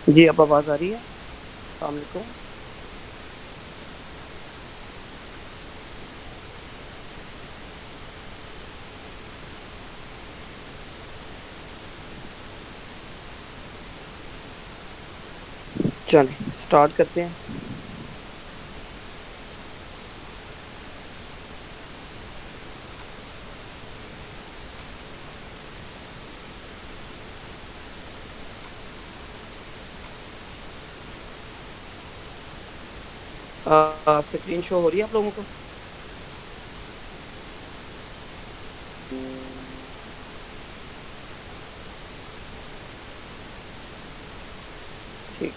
जी, अब आवाज़ आ रही है? अस्सलाम वालेकुम। चलें, स्टार्ट करते हैं। स्क्रीन शो हो रही है आप लोगों को? ठीक।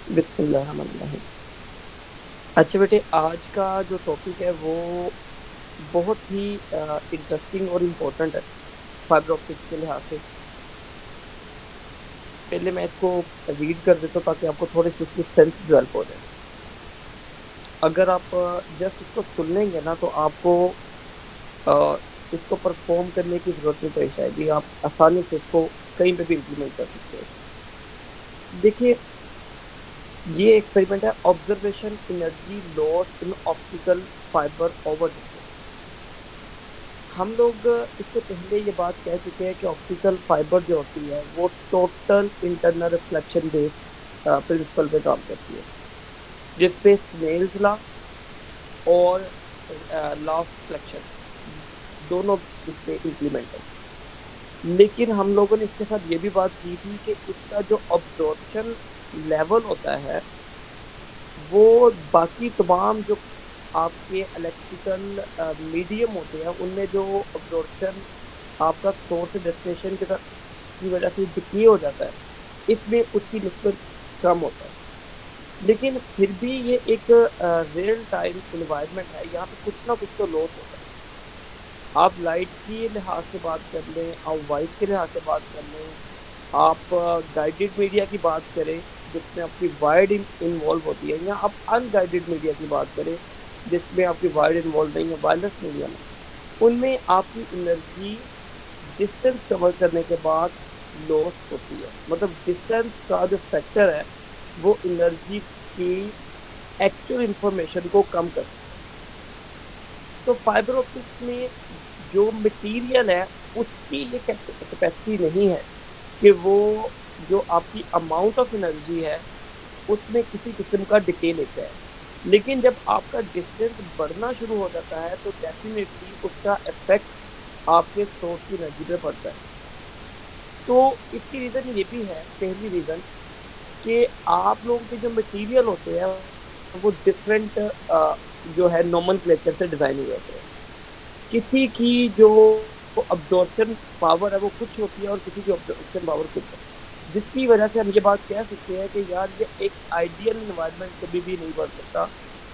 बिस्मिल्लाहिर्रहमानिर्रहीम। अच्छा बेटे, आज का जो टॉपिक है वो बहुत ही इंटरेस्टिंग और इम्पोर्टेंट है फाइबर ऑप्टिक्स के लिहाज से। पहले मैं इसको रीड कर देता हूँ ताकि आपको थोड़ी-सी उसकी सेंस डेवलप हो जाए। अगर आप जस्ट इसको सुन लेंगे ना तो आपको अ, इसको परफ़ॉर्म करने की ज़रूरत नहीं पेश आएगी। आप आसानी से इसको कहीं पे भी इम्प्लीमेंट कर सकते हो। देखिए, ये एक्सपेरिमेंट है observation energy loss in optical fibre over distance. हम लोग इससे पहले ये बात कह चुके हैं कि ऑप्टिकल फाइबर जो होती है वो total internal reflection based principle पे काम करती है, जिसपे स्नेल्स लॉ और लॉ ऑफ रिफ्लेक्शन दोनों इस पे इम्प्लीमेंट है। लेकिन हम लोगों ने इसके साथ ये भी बात की थी कि इसका जो अब्जॉर्प्शन लेवल होता है वो बाकी तमाम जो आपके इलेक्ट्रिकल मीडियम होते हैं उनमें जो अब्जॉर्प्शन आपका सोर्स से डेस्टिनेशन की वजह से डिके हो जाता है, इसमें उसकी निस्बत कम होता है। लेकिन फिर भी ये एक रियल टाइम एनवायरनमेंट है, यहाँ पे कुछ ना कुछ तो लॉस होता है। आप लाइट के लिहाज से बात कर लें, आप वॉइस के लिहाज से बात कर लें, आप गाइडेड मीडिया की बात करें जिसमें आपकी वायर्ड इन्वॉल्व होती है, या आप अनगाइडेड मीडिया की बात करें जिसमें आपकी वायर्ड इन्वॉल्व नहीं है, वायरलेस मीडिया में, उनमें आपकी एनर्जी डिस्टेंस कवर करने के बाद लॉस होती है। मतलब डिस्टेंस का जो फैक्टर है वो एनर्जी की एक्चुअल इंफॉर्मेशन को कम करता है। तो फाइबर ऑप्टिक्स में जो मटेरियल है उसकी ये कैपेसिटी नहीं है कि वो जो आपकी अमाउंट ऑफ एनर्जी है उसमें किसी किस्म का डिके लेता है। लेकिन जब आपका डिस्टेंस बढ़ना शुरू हो जाता है तो डेफिनेटली उसका इफेक्ट आपके सोर्स की एनर्जी पे पड़ता है। तो इसकी रीज़न ये भी है, पहली रीज़न, कि आप लोगों के जो मटेरियल होते हैं वो डिफरेंट जो है नोमेनक्लेचर से डिज़ाइन हुए होते हैं। किसी की जो अब्ज़ॉर्प्शन पावर है वो कुछ होती है और किसी की अब्ज़ॉर्प्शन पावर कुछ है। जिसकी वजह से हम ये बात कह सकते हैं कि यार ये एक आइडियल एनवायरनमेंट कभी भी नहीं बन सकता।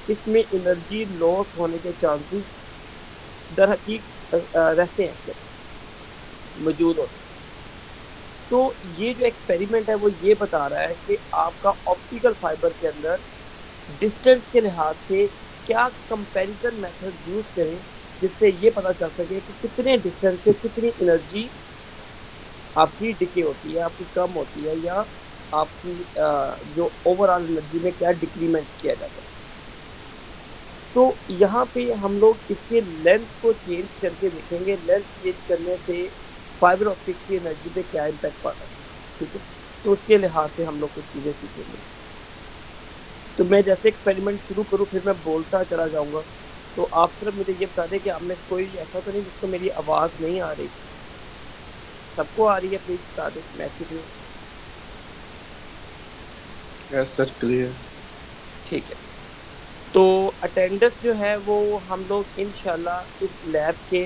इसमें एनर्जी लॉस होने के चांसेस रहते हैं, मौजूद होते हैं। तो ये जो एक्सपेरिमेंट है वो ये बता रहा है कि आपका ऑप्टिकल फाइबर के अंदर डिस्टेंस के लिहाज से क्या कंपैरिजन मेथड यूज़ करें जिससे ये पता चल सके कि कितने डिस्टेंस से कितनी एनर्जी आपकी डिके होती है, आपकी कम होती है, या आपकी जो ओवरऑल एनर्जी में क्या डिक्रीमेंट किया जाता है। तो यहाँ पे हम लोग इसके लेंथ को चेंज करके देखेंगे, लेंथ चेंज करने से फाइबर ऑप्टिक्स की एनर्जी पे क्या इम्पैक्ट पड़ता है, ठीक है? तो उसके लिहाज से हम लोग कुछ चीज़ें सीखेंगे। तो मैं जैसे एक्सपेरिमेंट शुरू करूँ फिर मैं बोलता चला जाऊँगा। तो आप सिर्फ मुझे ये बता दें कि आप में कोई ऐसा तो नहीं जिसको मेरी आवाज़ नहीं आ रही? सबको आ रही है? प्लीज़ बता दें, मैसेज में। Yes sir, clear. ठीक है। तो अटेंडेंस जो है वो हम लोग इंशाल्लाह इस लैब के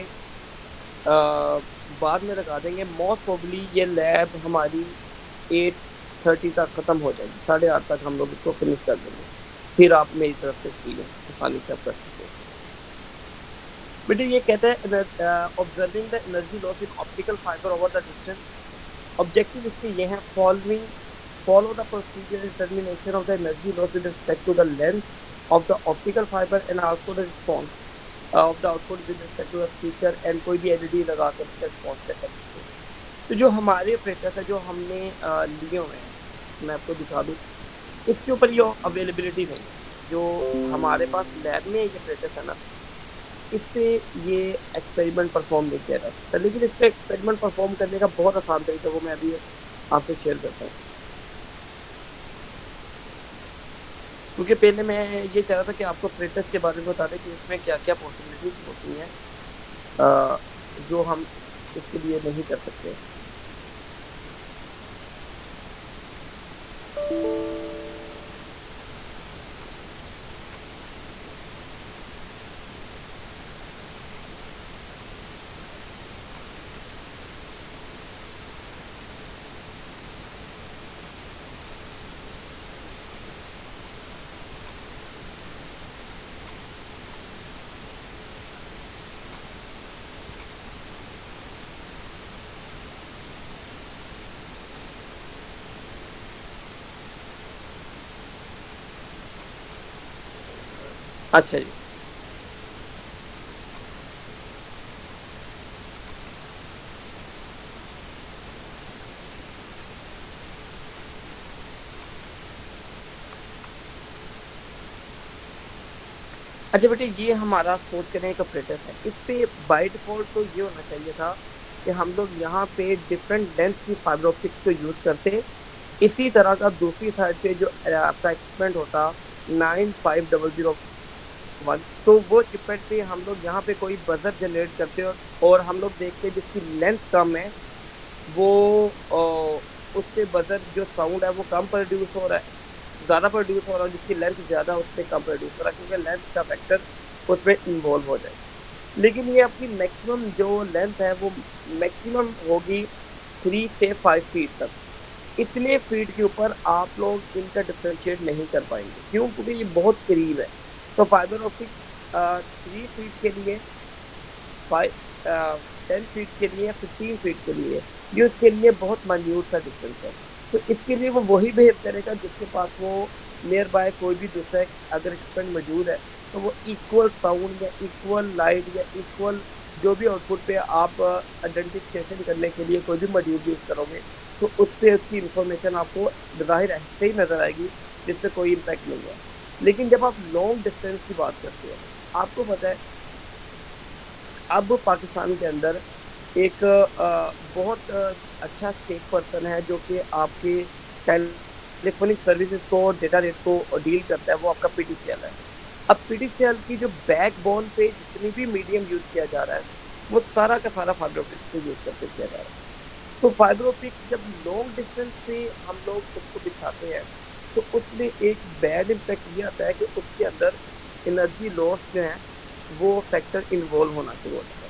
बाद में लगा देंगे। मोस्ट प्रोबेबली ये लैब हमारी 8:30 तक ख़त्म हो जाएगी, 8:30 तक हम लोग इसको फिनिश कर देंगे। फिर आप मेरी तरफ से फ्री हैं, आसानी से आप कर सकते हैं। बेटे ये कहता है observing the energy loss in optical fibre over the distance objective इसके ये हैं following follow the procedure determination of the energy loss with respect to the length of the optical fiber and also the response of the output with respect to the speaker and कोई भी LED लगा कर इसका response check कर सकते हैं। तो जो हमारे ऑपरेटर्स है जो हमने लिए हुए हैं, मैं आपको दिखा दूँ, इसके ऊपर ये अवेलेबिलिटी नहीं है। जो हमारे पास लैब में ये ऑपरेटर्स है ना, इससे ये एक्सपेरिमेंट परफॉर्म नहीं किया जा सकता, लेकिन इसका एक्सपेरिमेंट परफॉर्म करने का बहुत आसान तरीका वो मैं अभी आपसे शेयर करता हूँ। क्योंकि पहले मैं ये चाह रहा था कि आपको ऑपरेटर्स के बारे में बता दें कि इसमें क्या क्या पॉसिबिलिटीज होती हैं जो हम इसके लिए नहीं कर सकते। अच्छा जी। अच्छा बेटे, ये हमारा सोच करें एक ऑपरेटर है, इस पे बाय डिफॉल्ट तो ये होना चाहिए था कि हम लोग यहाँ पे डिफरेंट लेंथ की फाइबर ऑप्टिक्स को यूज करते। इसी तरह का दूसरी साइड पे जो आपका एक्सपेरिमेंट होता 95001, तो वो चिपमेंट पे हम लोग यहाँ पे कोई बजर जनरेट करते और हम लोग देखते जिसकी लेंथ कम है वो उससे बजर जो साउंड है वो कम प्रोड्यूस हो रहा है, ज़्यादा प्रोड्यूस हो रहा है, जिसकी लेंथ ज़्यादा उससे कम प्रोड्यूस हो रहा है, क्योंकि लेंथ का फैक्टर उसमें इन्वॉल्व हो जाए। लेकिन ये आपकी मैक्सिमम जो लेंथ है वो मैक्सिमम होगी 3 से 5 फीट तक। इतने फीट के ऊपर आप लोग इनका डिफ्रेंशिएट नहीं कर पाएंगे। क्यों? क्योंकि ये बहुत करीब है। तो फाइबर ऑप्टिक 3 फीट के लिए, 10 फीट के लिए, 15 फीट के लिए, ये उसके लिए बहुत मान्यूट सा डिस्टेंस है। तो इसके लिए वो वही बिहेव करेगा जिसके पास वो नियर बाय कोई भी दूसरा अगर एक्सपेरिमेंट मौजूद है, तो वो इक्वल साउंड या इक्वल लाइट या इक्वल जो भी आउटपुट पे आप आइडेंटिफिकेशन करने के लिए कोई भी मॉड्यूल यूज करोगे, तो उससे उसकी इंफॉर्मेशन आपको ज़ाहिर ऐसे ही नज़र आएगी, जिससे कोई इम्पैक्ट नहीं है। लेकिन जब आप लॉन्ग डिस्टेंस की बात करते हैं, आपको पता है अब पाकिस्तान के अंदर एक बहुत अच्छा स्टेट पर्सन है जो कि आपके टेलीफोनिक सर्विसेज को, डेटा रेट को डील करता है, वो आपका पीटीसीएल है। अब पीटीसीएल की जो बैकबोन पे जितनी भी मीडियम यूज किया जा रहा है, वो सारा का सारा फाइबर ऑप्टिक्स को यूज करके किया जा रहा है। तो फाइबर ऑप्टिक्स जब लॉन्ग डिस्टेंस पे हम लोग उसको बिछाते हैं, तो उसमें एक बैड इम्पैक्ट ये आता है कि उसके अंदर एनर्जी लॉस जो है वो फैक्टर इन्वॉल्व होना शुरू होता है।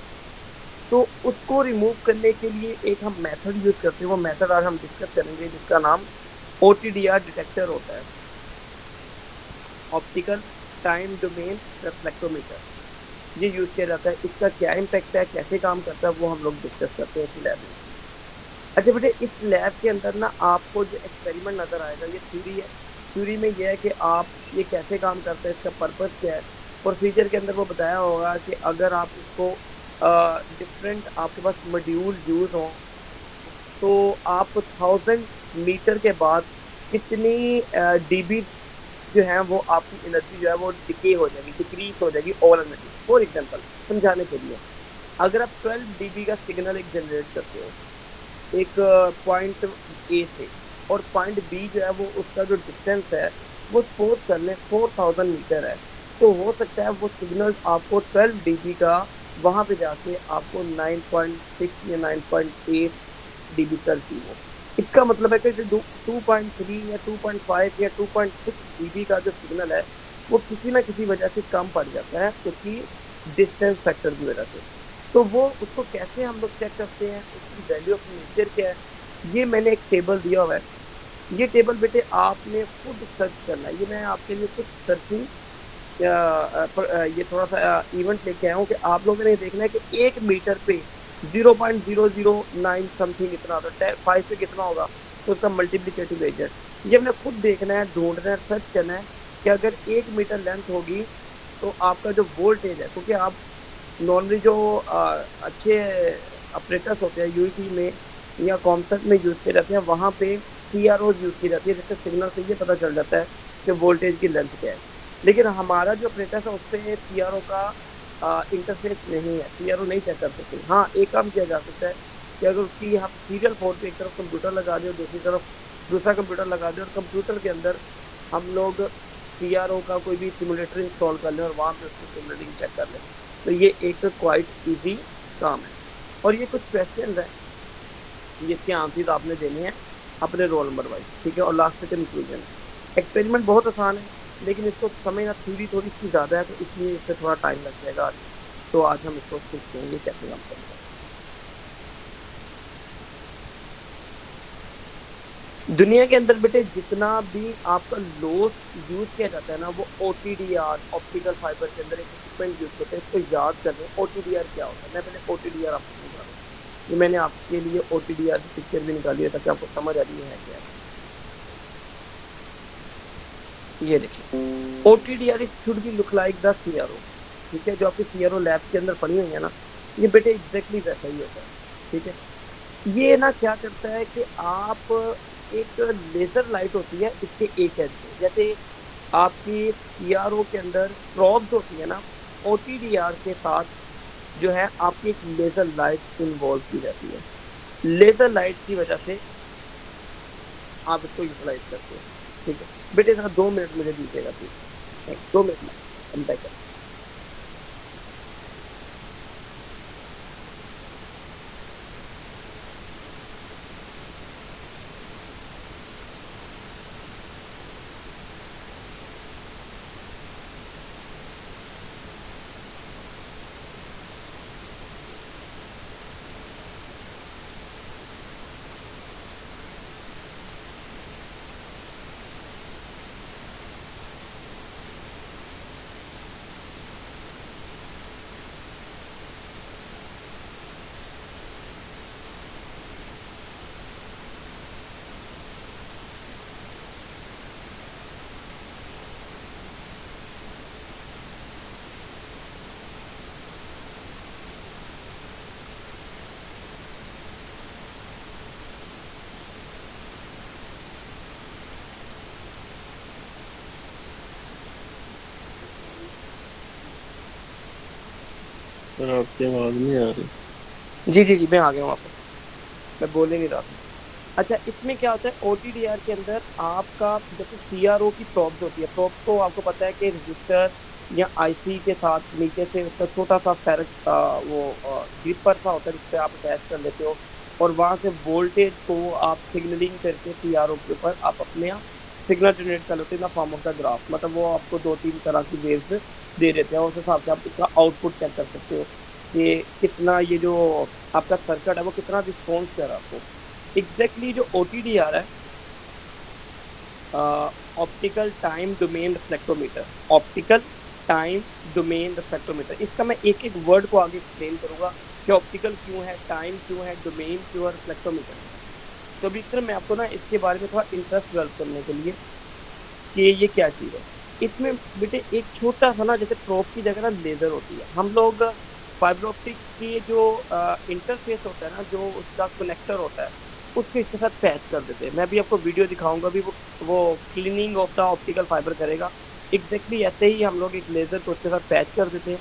तो उसको रिमूव करने के लिए एक हम मेथड यूज करते हैं, वो मेथड आज हम डिस्कस करेंगे, जिसका नाम OTDR डिटेक्टर होता है, ऑप्टिकल टाइम डोमेन रिफ्लेक्टोमीटर। ये यूज किया जाता है। इसका क्या इम्पैक्ट है, कैसे काम करता है, वो हम लोग डिस्कस करते हैं इस लैब में। अच्छा बेटे, इस लैब के अंदर ना आपको जो एक्सपेरिमेंट नजर आएगा ये थ्योरी है। थ्योरी में ये है कि आप ये कैसे काम करते हैं, इसका पर्पस क्या है। प्रोसीजर के अंदर वो बताया होगा कि अगर आप इसको डिफरेंट आपके पास मॉड्यूल यूज हो, तो आप 1000 मीटर के बाद कितनी डीबी जो है वो आपकी एनर्जी जो है वो डिके हो जाएगी, डिक्रीज हो जाएगी ओवर एनर्जी। फॉर एग्जाम्पल समझाने के लिए, अगर आप 12 dB का सिग्नल एक जनरेट करते हो एक पॉइंट ए से, और पॉइंट बी जो है वो उसका जो डिस्टेंस है वो सपोज कर लें 4000 मीटर है, तो हो सकता है वो सिग्नल आपको 12 dB का वहाँ पे जाके आपको 9.6 या 9.8 dB कर दी हो। इसका मतलब है कि जो 2.3 या 2.5 या 2.6 dB का जो सिग्नल है वो किसी ना किसी वजह से कम पड़ जाता है, क्योंकि डिस्टेंस फैक्टर की वजह से। तो वो उसको कैसे हम लोग चेक करते हैं, उसकी वैल्यू ऑफ नेचर क्या है, ये मैंने एक टेबल दिया हुआ है। ये टेबल बेटे आपने खुद सर्च करना है। ये मैं आपके लिए कुछ सर्चिंग ये थोड़ा सा इवेंट लेके आया हूँ कि आप लोगों ने देखना है कि 1 मीटर पे 0.009 समथिंग इतना होता है, 5 से कितना होगा, तो उसका मल्टीप्लिकेटिव एजेंट। ये हमने खुद देखना है, ढूंढना है, सर्च करना है कि अगर 1 मीटर लेंथ होगी तो आपका जो वोल्टेज है, क्योंकि आप नॉर्मली जो अच्छे ऑपरेटर्स होते हैं यूईटी में या कॉमसेट में यूज किए जाते हैं, वहाँ पे सीआरओ यूज की जाती है, जिससे सिग्नल से ये पता चल जाता है कि वोल्टेज की लेंथ क्या है। लेकिन हमारा जो ऑपरेटर है उस पर सीआरओ का इंटरफेस नहीं है, सीआरओ नहीं चेक कर सकते। हाँ, एक काम किया जा सकता है कि अगर उसकी हम सीरियल पोर्ट पे एक तरफ कंप्यूटर लगा दें और दूसरी तरफ दूसरा कंप्यूटर लगा दें और कंप्यूटर के अंदर हम लोग सीआरओ का कोई भी सिमुलेटर इंस्टॉल कर लें और वहाँ पे उसकी सिमुलेटिंग चेक कर लें, तो ये एक क्वाइट इजी काम है। और ये कुछ क्वेश्चन है जिसके आंसर आपने देने हैं अपने रोल नंबर वाइज, ठीक है। और लास्ट में कंक्लूजन है। एक्सपेरिमेंट बहुत आसान है, लेकिन इसको समझना थ्योरी थोड़ी सी ज़्यादा है, तो इसलिए इससे थोड़ा टाइम लग जाएगा आज। तो आज हम इसको सीखते हैं कैसे काम करते हैं। दुनिया के अंदर बेटे जितना भी आपका लोड यूज किया जाता है ना, वो ओटीडीआर ऑप्टिकल फाइबर के अंदर एक इक्विपमेंट यूज करते हैं। इसको याद कर लें ओटीडीआर क्या होता है। मैं पहले ओटीडीआर आपको समझा रहा हूँ। ये मैंने आपके लिए ओटीडीआर की पिक्चर भी निकाली है ताकि आपको समझ आ रही है क्या है। ये देखिए, OTDR is should be look like the CRO, ठीक है। जो आपके सीआरओ लैब के अंदर पड़ी हुई है ना, ये बेटे एग्जैक्टली वैसा ही होता है, ठीक है। ये ना क्या करता है कि आप एक लेजर लाइट होती है इसके एक एज पे, जैसे आपकी सीआरओ के अंदर प्रोब्स होती है ना, ओटीडीआर के साथ जो है आपकी एक लेजर लाइट इन्वॉल्व की जाती है। लेजर लाइट की वजह से आप इसको यूटिलाइज करते हो, ठीक है। बेटे जरा 2 मिनट मुझे दीजिएगा प्लीज, 2 मिनट में हम बैक करें। सर आपकी आवाज नहीं आ रही। जी जी जी, मैं आ गया हूँ वापस, मैं बोल ही नहीं रहा था। अच्छा, इसमें क्या होता है ओटीडीआर के अंदर आपका जैसे सीआरओ की प्रॉब्स होती है। प्रॉब्स तो आपको पता है कि रजिस्टर या आईसी के साथ नीचे से उसका छोटा सा फेरक वो ग्रिपर सा होता है जिससे आप अटैच कर लेते हो, और वहाँ से वोल्टेज को आप सिग्नलिंग करके सीआरओ के ऊपर आप अपने सिग्नल जनरेट कर लेते हो in the form of the graph. मतलब वो आपको 2-3 तरह की वेव्स दे देते हैं, उस हिसाब से आप इसका आउटपुट चेक कर सकते हो कि कितना ये जो आपका सर्किट है वो कितना रिस्पॉन्स कर रहा है आपको। एग्जैक्टली जो ओटीडीआर है, optical time domain reflectometer, optical time domain reflectometer, इसका मैं एक एक वर्ड को आगे एक्सप्लेन करूंगा कि ऑप्टिकल क्यों है, टाइम क्यों है, डोमेन क्यों है, रिफ्लेक्टोमीटर। तो अभी सर मैं आपको ना इसके बारे में थोड़ा इंटरेस्ट डेवलप करने के लिए कि ये क्या चीज़ है। इसमें बेटे एक छोटा सा ना, जैसे प्रोब की जगह ना लेज़र होती है, हम लोग फाइबर ऑप्टिक की जो इंटरफेस होता है ना, जो उसका कनेक्टर होता है, उसको इसके साथ पैच कर देते हैं। मैं अभी आपको वीडियो दिखाऊंगा, अभी वो cleaning of the optical fibre करेगा। एग्जैक्टली ऐसे ही हम लोग एक लेज़र को उसके साथ पैच कर देते हैं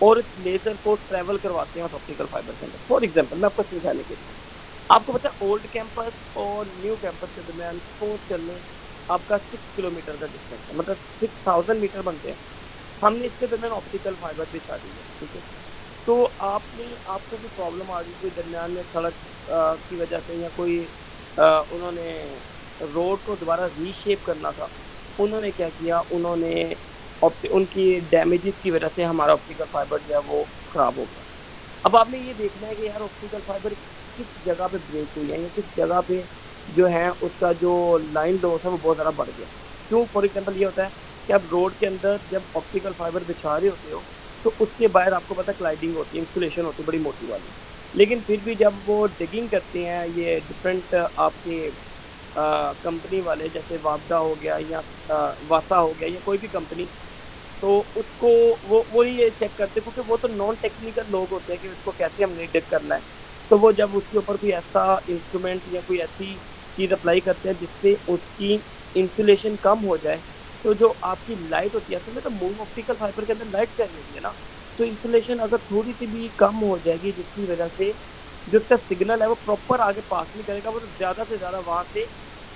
और इस लेज़र को ट्रेवल करवाते हैं उस ऑप्टिकल फाइबर के अंदर। फॉर एग्जाम्पल मैं आपको समझाने के लिए, आपको पता है ओल्ड कैंपस और न्यू कैंपस के दरमियान सपोज कर लें आपका 6 किलोमीटर का डिस्टेंस है, मतलब 6000 मीटर बनते हैं। हमने इसके दरमियान ऑप्टिकल फाइबर बिछा दी है, ठीक है। तो आपको कोई प्रॉब्लम आ रही, कोई दरमियान में सड़क की वजह से या कोई उन्होंने रोड को दोबारा रीशेप करना था, उन्होंने क्या किया, उन्होंने उनकी डैमेजेस की वजह से हमारा ऑप्टिकल फाइबर जो है वो ख़राब हो गया। अब आपने ये देखना है कि यार ऑप्टिकल फाइबर किस जगह पे ब्रेक हुई है या किस जगह पे जो है उसका जो लाइन लॉस है वो बहुत ज़्यादा बढ़ गया। क्यों? फॉर एग्जांपल ये होता है कि आप रोड के अंदर जब ऑप्टिकल फाइबर बिछा रहे होते हो तो उसके बाहर आपको पता है क्लाइडिंग होती है, इंसुलेशन होती है बड़ी मोटी वाली। लेकिन फिर भी जब वो डिगिंग करते हैं ये डिफरेंट आपके कंपनी वाले, जैसे वापडा हो गया या वासा हो गया या कोई भी कंपनी, तो उसको वो ये चेक करते हैं, क्योंकि वो तो नॉन टेक्निकल लोग होते हैं कि उसको कैसे हमने डिटेक्ट करना है। तो वो जब उसके ऊपर कोई ऐसा इंस्ट्रूमेंट या कोई ऐसी चीज़ अप्लाई करते हैं जिससे उसकी इंसुलेशन कम हो जाए, तो जो आपकी लाइट होती है, असल में तो मूव ऑप्टिकल फाइबर के अंदर लाइट चल रही है ना, तो इंसुलेशन अगर थोड़ी सी भी कम हो जाएगी, जिसकी वजह से जो उसका सिग्नल है वो प्रॉपर आगे पास नहीं करेगा, वो तो ज़्यादा से ज़्यादा वहाँ से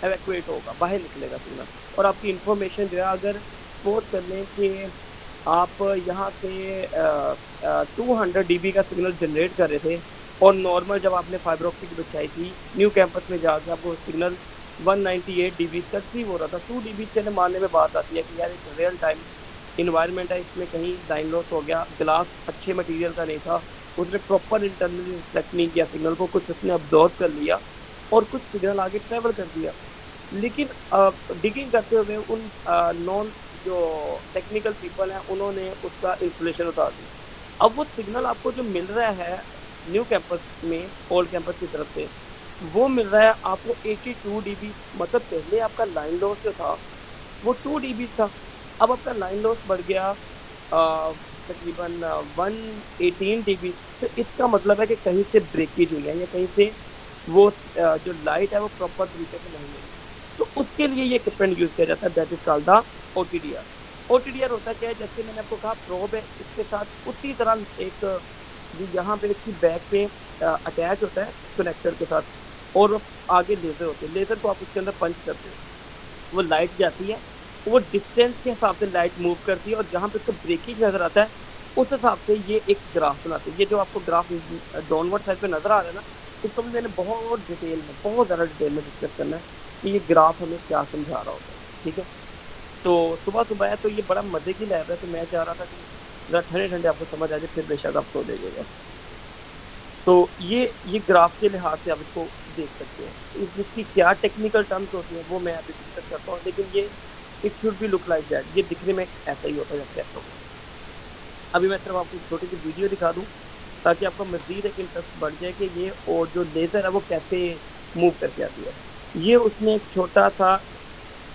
एवैक्यूएट होगा, बाहर निकलेगा सिग्नल। और आपकी इन्फॉर्मेशन जो है, अगर सपोज कर लें कि आप यहाँ से 200 dB का सिग्नल जनरेट कर रहे थे, और नॉर्मल जब आपने फाइबर ऑप्टिक बिछाई थी न्यू कैंपस में जाके आपको सिग्नल 198 dB तक रिसीव हो रहा था। 2 dB चले मानने में बात आती है कि यार एक रियल टाइम इन्वायरमेंट है, इसमें कहीं लाइन लॉस हो गया, ग्लास अच्छे मटेरियल का नहीं था, उसने प्रॉपर इंटरनली रिफ्लेक्ट नहीं किया सिग्नल को, कुछ उसने अब्जॉर्व कर लिया और कुछ सिग्नल आगे ट्रेवल कर दिया। लेकिन डिगिंग करते हुए उन नॉन जो टेक्निकल पीपल हैं उन्होंने उसका इंसुलेशन उतार दी। अब वो सिग्नल आपको जो मिल रहा है न्यू कैंपस में ओल्ड कैंपस की तरफ से, वो मिल रहा है आपको 82 dB। मतलब पहले आपका लाइन लॉस जो था वो 2 dB था, अब आपका लाइन लॉस बढ़ गया तकरीबन 118 dB। तो इसका मतलब है कि कहीं से ब्रेकेज हुई है या कहीं से वो जो लाइट है वो प्रॉपर तरीके से नहीं मिली। तो उसके लिए ये इक्विपमेंट यूज किया जाता है, that is called the OTDR. OTDR होता क्या है, जैसे मैंने आपको कहा प्रोब है, इसके साथ उसी तरह एक जो यहाँ पे इसकी बैक पे अटैच होता है कनेक्टर के साथ, और आगे लेजर होते हैं। लेजर को आप उसके अंदर पंच करते हो, वो लाइट जाती है, वो डिस्टेंस के हिसाब से लाइट मूव करती है, और जहाँ पे उसको ब्रेकेज नजर आता है उस हिसाब से ये एक ग्राफ बनाते हैं। ये जो आपको ग्राफ डाउनवर्ड साइड पे नजर आ रहा है ना, इसको मैंने बहुत डिटेल में, बहुत ज़्यादा डिटेल में डिस्कस करना है कि ये ग्राफ हमें क्या समझा रहा होता है। ठीक है, तो सुबह सुबह है तो ये बड़ा मजे की लैब है, तो मैं चाह रहा था कि जरा ठंडे ठंडे आपको समझ आ जाए, फिर बेशक आप सो जाइएगा। तो ये ग्राफ के लिहाज से आप इसको देख सकते हैं। इसकी क्या टेक्निकल टर्म्स होती हैं वो मैं अभी डिस्कस करता हूँ, लेकिन ये it should be look like that, ये दिखने में ऐसा ही होता है जैसे ऐसा होता है। अभी मैं सिर्फ आपको छोटी सी वीडियो दिखा दूँ ताकि आपका मज़ीद एक इंटरेस्ट बढ़ जाए कि ये और जो लेज़र है वो कैसे मूव करके आती है। ये उसमें एक छोटा सा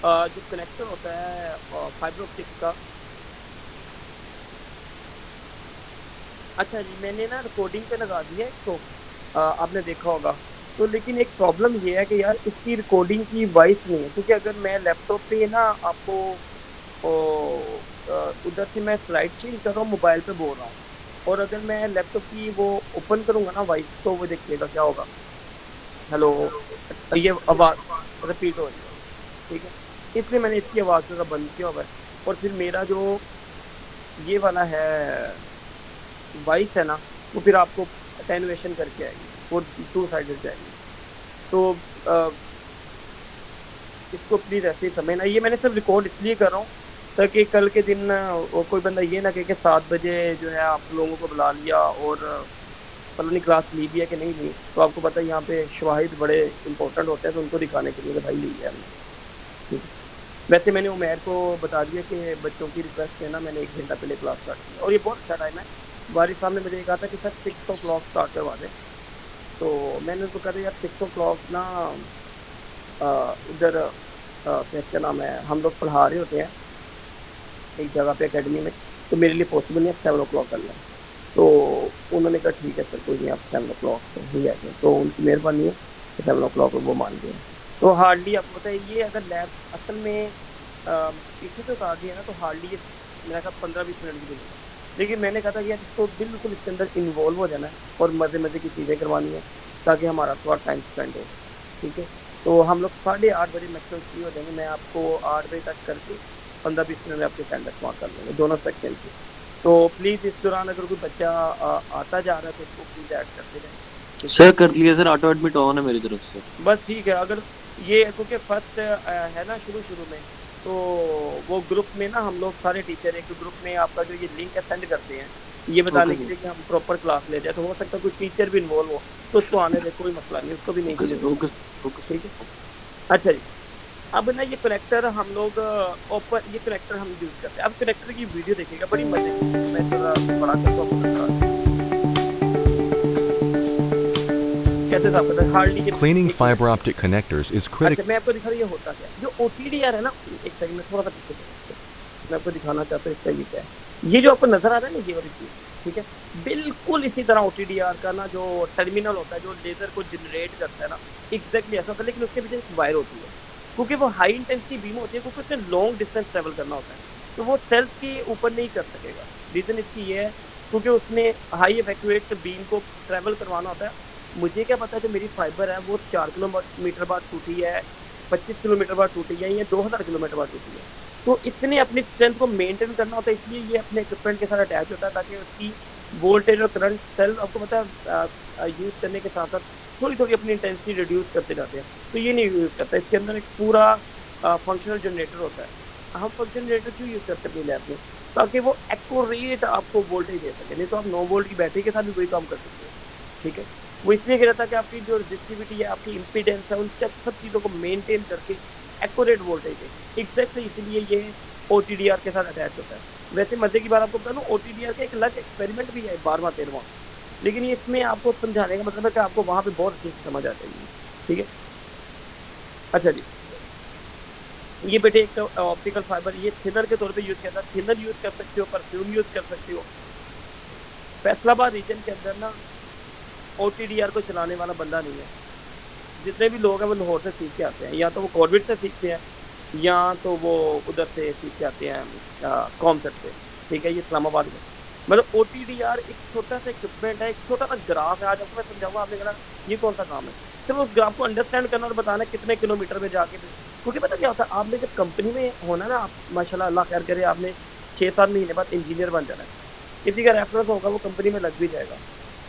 जो कनेक्टर होता है फाइबर ऑप्टिक्स का। अच्छा जी, मैंने ना रिकॉर्डिंग पे लगा दिया है इसको, आपने देखा होगा। तो लेकिन एक प्रॉब्लम ये है कि यार इसकी रिकॉर्डिंग की वॉइस नहीं है, क्योंकि अगर मैं लैपटॉप पे ना आपको उधर से मैं स्लाइड चेंज कर रहा हूँ, मोबाइल पे बोल रहा हूँ, और अगर मैं लैपटॉप की वो ओपन करूँगा ना वॉइस, तो वो देखिएगा क्या होगा। हेलो, ये आवाज़ रिपीट हो रही है। ठीक है, इसलिए मैंने इसकी आवाज़ थोड़ा बंद किया हुआ है। और फिर मेरा जो ये वाला है वॉइस है ना, वो फिर आपको अटेनुएशन करके आएगी, वो टू साइडेड जाएगी। तो अ, इसको प्लीज़ ऐसे ही समझना। ये मैंने सिर्फ रिकॉर्ड इसलिए कर रहा हूँ ताकि कल के दिन वो कोई बंदा ये ना कहे कि 7 बजे जो है आप लोगों को बुला लिया और पता नहीं क्लास ली भी है कि नहीं ली। तो आपको पता है यहाँ पे शवाहिद बड़े इंपॉर्टेंट होते हैं, तो उनको दिखाने के लिए कि भाई ली है हमने। ठीक है, वैसे मैंने उमैर को बता दिया कि बच्चों की रिक्वेस्ट है ना, मैंने 1 घंटा पहले क्लास स्टार्ट की, और ये बहुत अच्छा टाइम है। वारिस साहब ने मुझे कहा था कि सर 6 o'clock स्टार्ट करवा दें, तो मैंने उनको कहा था यार 6 o'clock ना इधर क्या नाम है, हम लोग पढ़ा रहे होते हैं एक जगह पे एकेडमी में, तो मेरे लिए पॉसिबल नहीं है 7 o'clock करना है। तो उन्होंने कहा ठीक है सर, कोई नहीं, आप 7 o'clock ही आए। तो उनकी मेहरबानी है कि 7 o'clock वो मान गए। तो हार्डली आपको पता है ये अगर लैब असल में पीछे से उतार दिया ना, तो हार्डली ये मेरा ख्याल 15-20 मिनट की जरूरत है। लेकिन मैंने कहा था कि यार इसको बिल्कुल इसके अंदर इन्वॉल्व हो जाना है और मज़े मज़े की चीज़ें करवानी है ताकि हमारा थोड़ा टाइम स्पेंड हो। ठीक है, तो हम लोग 8:30 बजे मैक्सिमम फ्री हो जाएंगे। मैं आपको 8 बजे तक करके 15-20 मिनट में आपके अटेंडेंस मार्क कर लेंगे दोनों सेक्शन की। तो प्लीज़ इस दौरान अगर कोई बच्चा आता जा रहा है तो उसको प्लीज़ ऐड करते रहें। ठीक है, सर कर लिया सर, ऑटो एडमिट ऑन है मेरी तरफ से। बस ठीक है। अगर ये क्योंकि फर्स्ट है ना शुरू शुरू में, तो वो ग्रुप में ना हम लोग सारे टीचर एक ग्रुप में आपका जो ये लिंक है सेंड करते हैं ये ओके बताने के सर। लिए कि हम प्रॉपर क्लास ले जाए। तो हो सकता है कोई टीचर भी इन्वॉल्व हो, तो उसको आने दे, कोई मसला नहीं, उसको भी नहीं ओके चले सर। देना। ओके ओके ठीक है, सर। अच्छा जी। अब ना ये कनेक्टर हम लोग ओपन, ये कनेक्टर हम यूज़ करते हैं। अब कनेक्टर की वीडियो देखिएगा, बड़ी मजे की चीज़ है। मैं थोड़ा बड़ा करता हूँ, आपको नजर आ जाए। कैसे साफ करते हैं, हार्डली ये Cleaning एक minute. fiber optic connectors is अच्छा critical. मैं आपको दिखा रहा हूँ ये होता क्या है। जो OTDR है ना, एक सेकंड में थोड़ा सा पीछे चलो। मैं आपको दिखाना चाहता हूँ इसका ये क्या है। ये जो आपको नजर आ रहा है ना, ये वाली चीज, ठीक है, बिल्कुल इसी तरह OTDR का ना जो टर्मिनल होता है, जो लेजर को जनरेट करता है ना, एग्जैक्टली ऐसा होता है, लेकिन उसके पीछे एक वायर होती है, क्योंकि वो हाई इंटेंसिटी बीम होती है, क्योंकि उसमें लॉन्ग डिस्टेंस ट्रेवल करना होता है, तो वो सेल्स के ऊपर नहीं कर सकेगा। रीजन इसकी ये है क्योंकि उसने हाई इवैक्यूएट बीम को ट्रेवल करवाना होता है। मुझे क्या पता है जो मेरी फाइबर है वो 4 किलोमीटर बाद टूटी है, 25 किलोमीटर बाद टूटी है, या 2000 किलोमीटर बाद टूटी है, तो इतने अपनी स्ट्रेंथ को मेंटेन करना होता है, इसलिए ये अपने इक्विपमेंट के साथ अटैच होता है, ताकि उसकी वोल्टेज और करंट सेल आपको पता है यूज करने के साथ साथ थोड़ी थोड़ी अपनी इंटेंसिटी रिड्यूस करते जाते हैं। तो ये नहीं यूज करता, इसके अंदर एक पूरा फंक्शनल जनरेटर होता है। हम फंक्शन जनरेटर क्यों यूज करते हैं अपनी लैब में, ताकि वो एक्यूरेट आपको वोल्टेज दे सके, नहीं तो आप 9 वोल्ट की बैटरी के साथ भी वही काम कर सकते हो, ठीक है। वो इसलिए कहता है कि आपकी जो रेजिस्टिविटी है, आपकी इम्पीडेंस है, उन सब चीज़ों को मेंटेन करके एक्यूरेट वोल्टेज दे, एग्जैक्टली इसलिए ये OTDR के साथ अटैच होता है। वैसे मजे की बात आपको बता दूं, OTDR का एक अलग एक्सपेरिमेंट भी है 12वां 13वां, लेकिन ये इसमें आपको समझाने का मतलब है कि आपको वहाँ पे बहुत अच्छे से समझ आ जाएगी, ठीक है। अच्छा जी, ये बेटे एक ऑप्टिकल फाइबर, ये थिनर के तौर पे यूज किया था, थिनर यूज कर सकते हो, परफ्यूम यूज कर सकते हो। फैसलाबाद रीजन के अंदर ना OTDR को चलाने वाला बंदा नहीं है। जितने भी लोग हैं वो लाहौर से सीख के आते हैं, या तो वो कॉर्बेट से सीखते हैं, या तो वो उधर से सीख के आते हैं कॉमसेट से, ठीक है, ये इस्लामाबाद में। मतलब OTDR एक छोटा सा इक्विपमेंट है, एक छोटा सा ग्राफ है। आज आपको मैं समझाऊंगा, आपने कहना ये कौन सा काम है, सिर्फ उस ग्राफ को अंडरस्टैंड करना और बताना कितने किलोमीटर में जाके, क्योंकि पता क्या होता है, आपने जब कंपनी में होना ना, आप माशाल्लाह अल्लाह खैर करे, आपने 6-7 महीने बाद इंजीनियर बन जाना है, किसी का रेफरेंस होगा वो कंपनी में लग भी जाएगा,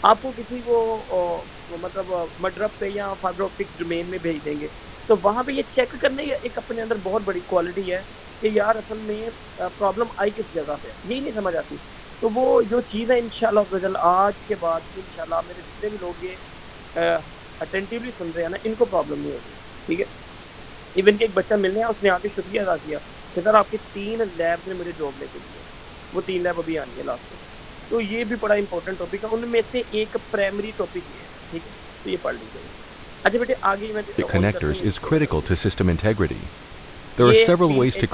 आपको किसी वो मतलब मडरब पे या फाइबर ऑप्टिक डोमेन में भेज देंगे, तो वहाँ पे ये चेक करने की एक अपने अंदर बहुत बड़ी क्वालिटी है कि यार असल में प्रॉब्लम आई किस जगह पे, यही नहीं समझ आती। तो वो जो चीज़ है इंशाल्लाह आज के बाद इंशाल्लाह मेरे जितने भी लोग ये अटेंटिवली सुन रहे हैं ना, इनको प्रॉब्लम नहीं होगी, ठीक है। इवन कि एक बच्चा मिलने आया, उसने आके शुक्रिया अदा किया कि सर आपकी 3 लैब ने मुझे जॉब लेके दी है, वो 3 लैब अभी आनी है लास्ट में। तो ये भी बड़ा इंपॉर्टेंट टॉपिक है, उनमें से एक प्राइमरी टॉपिक ये है, ठीक है, तो ये पढ़ लीजिए। अच्छा बेटे आगे मैं The connectors is critical to system integrity. There are several ways to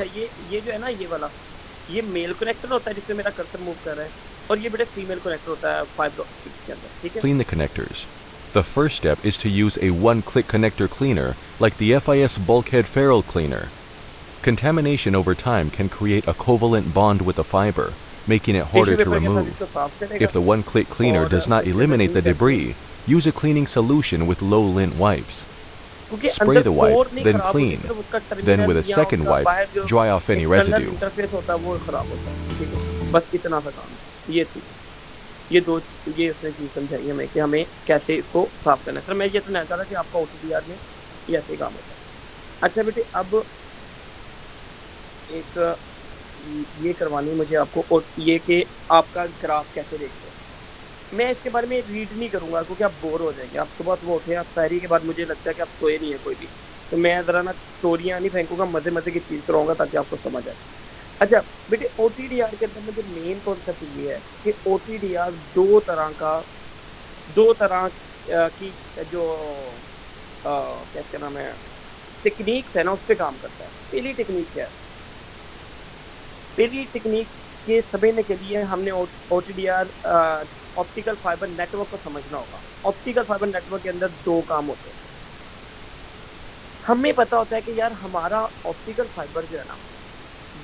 ये जो है ना, ये वाला ये मेल कनेक्टर होता है जिसमें मेरा कर्सर मूव कर रहा है, और ये बेटे फीमेल कनेक्टर होता है फाइबर ऑप्टिक के अंदर, ठीक है। clean the connectors. The first step is to use a one-click connector cleaner like the FIS bulkhead ferrule cleaner. Contamination over time can create a covalent bond with the fiber, making it harder to remove. If the one-click cleaner does not eliminate the debris, use a cleaning solution with low lint wipes. Spray the wipe, then clean. Then with a second wipe, dry off any residue. Interface होता है वो खराब होता है, ठीक है, बस इतना सा काम है। ये थी ये दो ये उसने चीज़ समझाई हमें कि हमें कैसे इसको साफ करना है। सर मैं ये तो नहीं चाह रहा कि आपका OTDR में ये ऐसे काम होता है। अच्छा बेटे अब एक ये करवानी है मुझे आपको, और ये कि आपका ग्राफ कैसे देखते हैं। मैं इसके बारे में रीड नहीं करूँगा क्योंकि आप बोर हो जाएंगे। आप सुबह सुबह उठे, आप सहरी के बाद मुझे लगता है कि आप सोए नहीं है कोई भी, तो मैं ज़रा ना स्टोरियाँ नहीं फेंकूँगा, मज़े मज़े की चीज़ कराऊँगा ताकि आपको समझ आए। अच्छा बेटे OTDR के अंदर मुझे मेन कॉन्सेप्ट ये है कि OTDR दो तरह की जो क्या नाम है टेक्निक्स है ना, उस पर काम करता है। पहली टेक्निक क्या है, पहली टेक्निक के समझने के लिए हमने OTDR ऑप्टिकल फाइबर नेटवर्क को समझना होगा। ऑप्टिकल फाइबर नेटवर्क के अंदर 2 काम होते हैं। हमें पता होता है कि यार हमारा ऑप्टिकल फाइबर जो है ना,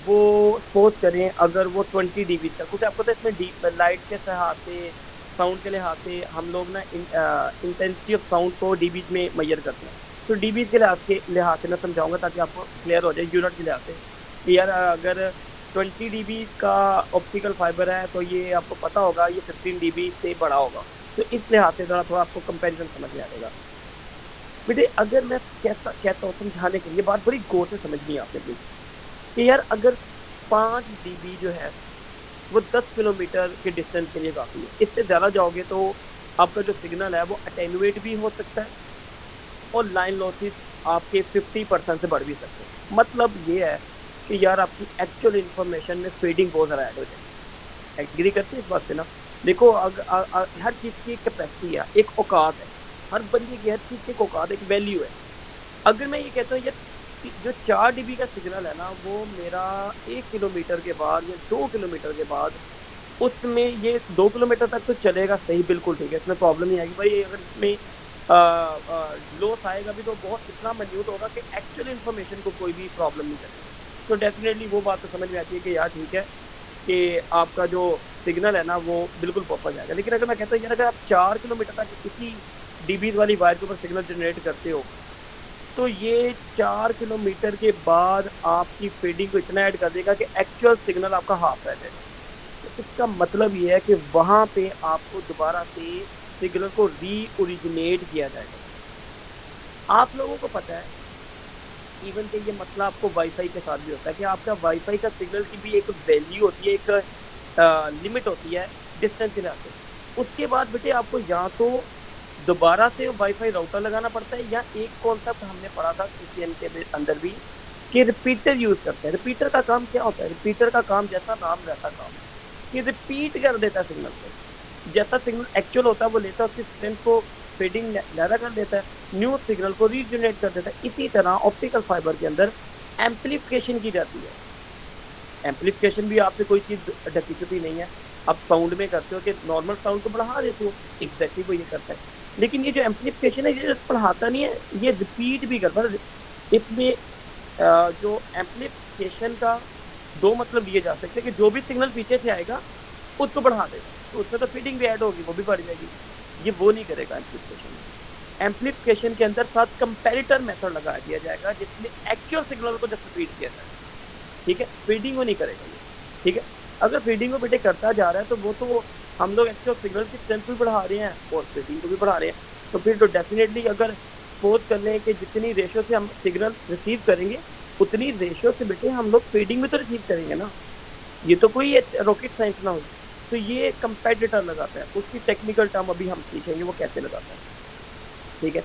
वो सपोज करें अगर वो 20 dB तक, क्योंकि आपको तो इसमें लाइट के लिहाज से, साउंड के लिहाज से हम लोग ना इंटेंसिटी ऑफ साउंड को dB में मेजर करते हैं। तो dB के लिहाज से मैं समझाऊंगा ताकि आपको क्लियर हो जाए, यूनिट के लिहाज से कि यार अगर 20 dB का ऑप्टिकल फाइबर है तो ये आपको पता होगा ये 15 dB से बड़ा होगा। तो इस लिहाज से ज़रा थोड़ा आपको कंपैरिजन समझ में आएगा। बेटे अगर मैं कहता हूँ समझाने के लिए, बात बड़ी गौर से समझनी है आपने प्लीज, कि यार अगर 5 dB जो है वो 10 किलोमीटर के डिस्टेंस के लिए काफ़ी है। इससे ज़्यादा जाओगे तो आपका जो सिग्नल है वो अटेनुएट भी हो सकता है और लाइन लॉसेस आपके 50% से बढ़ भी सकते हैं। मतलब ये है कि यार आपकी एक्चुअल इन्फॉर्मेशन में फेडिंग बहुत ज़्यादा ऐड हो जाएगी। एग्री करते हैं इस बात से ना? देखो हर चीज़ की एक कैपेसिटी है, एक औकात है। हर बंदे की हर चीज़ की एक औकात, एक वैल्यू है। अगर मैं ये कहता हूँ यार जो 4 डीबी का सिग्नल है ना, वो मेरा 1 किलोमीटर के बाद या 2 किलोमीटर के बाद, उसमें ये 2 किलोमीटर तक तो चलेगा सही, बिल्कुल ठीक है, इसमें प्रॉब्लम नहीं आएगी भाई। अगर इसमें लॉस आएगा भी तो बहुत इतना माइन्यूट होगा कि एक्चुअल इन्फॉर्मेशन को कोई भी प्रॉब्लम नहीं करेगा। तो डेफिनेटली वो बात तो समझ में आती है कि यार ठीक है कि आपका जो सिग्नल है ना वो बिल्कुल प्रॉपर जाएगा। लेकिन अगर मैं कहता हूँ यार अगर आप 4 किलोमीटर तक इसी डीबीज वाली वायर के ऊपर सिग्नल जनरेट करते हो, तो ये 4 किलोमीटर के बाद आपकी फीडिंग को इतना ऐड कर देगा कि एक्चुअल सिग्नल आपका हाफ रह जाएगा। तो इसका मतलब ये है कि वहाँ पे आपको दोबारा से सिग्नल को री ओरिजिनेट किया जाएगा। आप लोगों को पता है इवन कि ये मसला आपको वाईफाई के साथ भी होता है कि आपका वाईफाई का सिग्नल की भी एक वैल्यू होती है, एक लिमिट होती है डिस्टेंस के से। उसके बाद बेटे आपको या तो दोबारा से वाईफाई राउटर लगाना पड़ता है, या एक कॉन्सेप्ट हमने पढ़ा था सीसीएन के अंदर भी कि रिपीटर यूज करते हैं। रिपीटर का काम क्या होता है? रिपीटर का काम जैसा नाम रहता काम कि रिपीट कर देता है सिग्नल को। जैसा सिग्नल एक्चुअल होता है वो लेता है, उसकी स्ट्रेंथ को फेडिंग ज़्यादा कर देता है, न्यू सिग्नल को रीजनरेट कर देता है। इसी तरह ऑप्टिकल फाइबर के अंदर एम्पलीफिकेशन की जाती है। एम्पलीफिकेशन भी आपसे कोई चीज़ ढकी छुपी नहीं है। आप साउंड में करते हो कि नॉर्मल साउंड को बढ़ा देते हो, एग्जैक्टली वो ये करता है। लेकिन ये जो एम्पलीफिकेशन है ये बढ़ाता नहीं है, ये रिपीट भी करता है। इसमें जो एम्पलीफिकेशन का दो मतलब लिए जा सकते हैं कि जो भी सिग्नल पीछे से आएगा उसको बढ़ा देगा, तो उसमें तो फीडिंग भी ऐड होगी, वो भी बढ़ जाएगी। ये वो नहीं करेगा एम्पलीफिकेशन में। एम्पलीफिकेशन के अंदर साथ कंपैरेटर मेथड लगा दिया जाएगा जिसमें एक्चुअल सिग्नल को जब फीड किया जाएगा, ठीक है, फीडिंग वो नहीं करेगा ये, ठीक है। अगर फीडिंग को बेटे करता जा रहा है तो वो तो हम लोग एक्चुअल सिग्नल की स्ट्रेंथ भी बढ़ा रहे हैं और फीडिंग को भी बढ़ा रहे हैं। तो फिर तो डेफिनेटली अगर सपोज कर लें कि जितनी रेशो से हम सिग्नल रिसीव करेंगे उतनी रेशो से बेटे हम लोग फीडिंग भी तो रिसीव करेंगे ना। ये तो कोई रॉकेट साइंस ना हो। तो ये कंपेटिटर लगाता है, उसकी टेक्निकल टर्म अभी हम सीखेंगे वो कैसे लगाता है, ठीक है।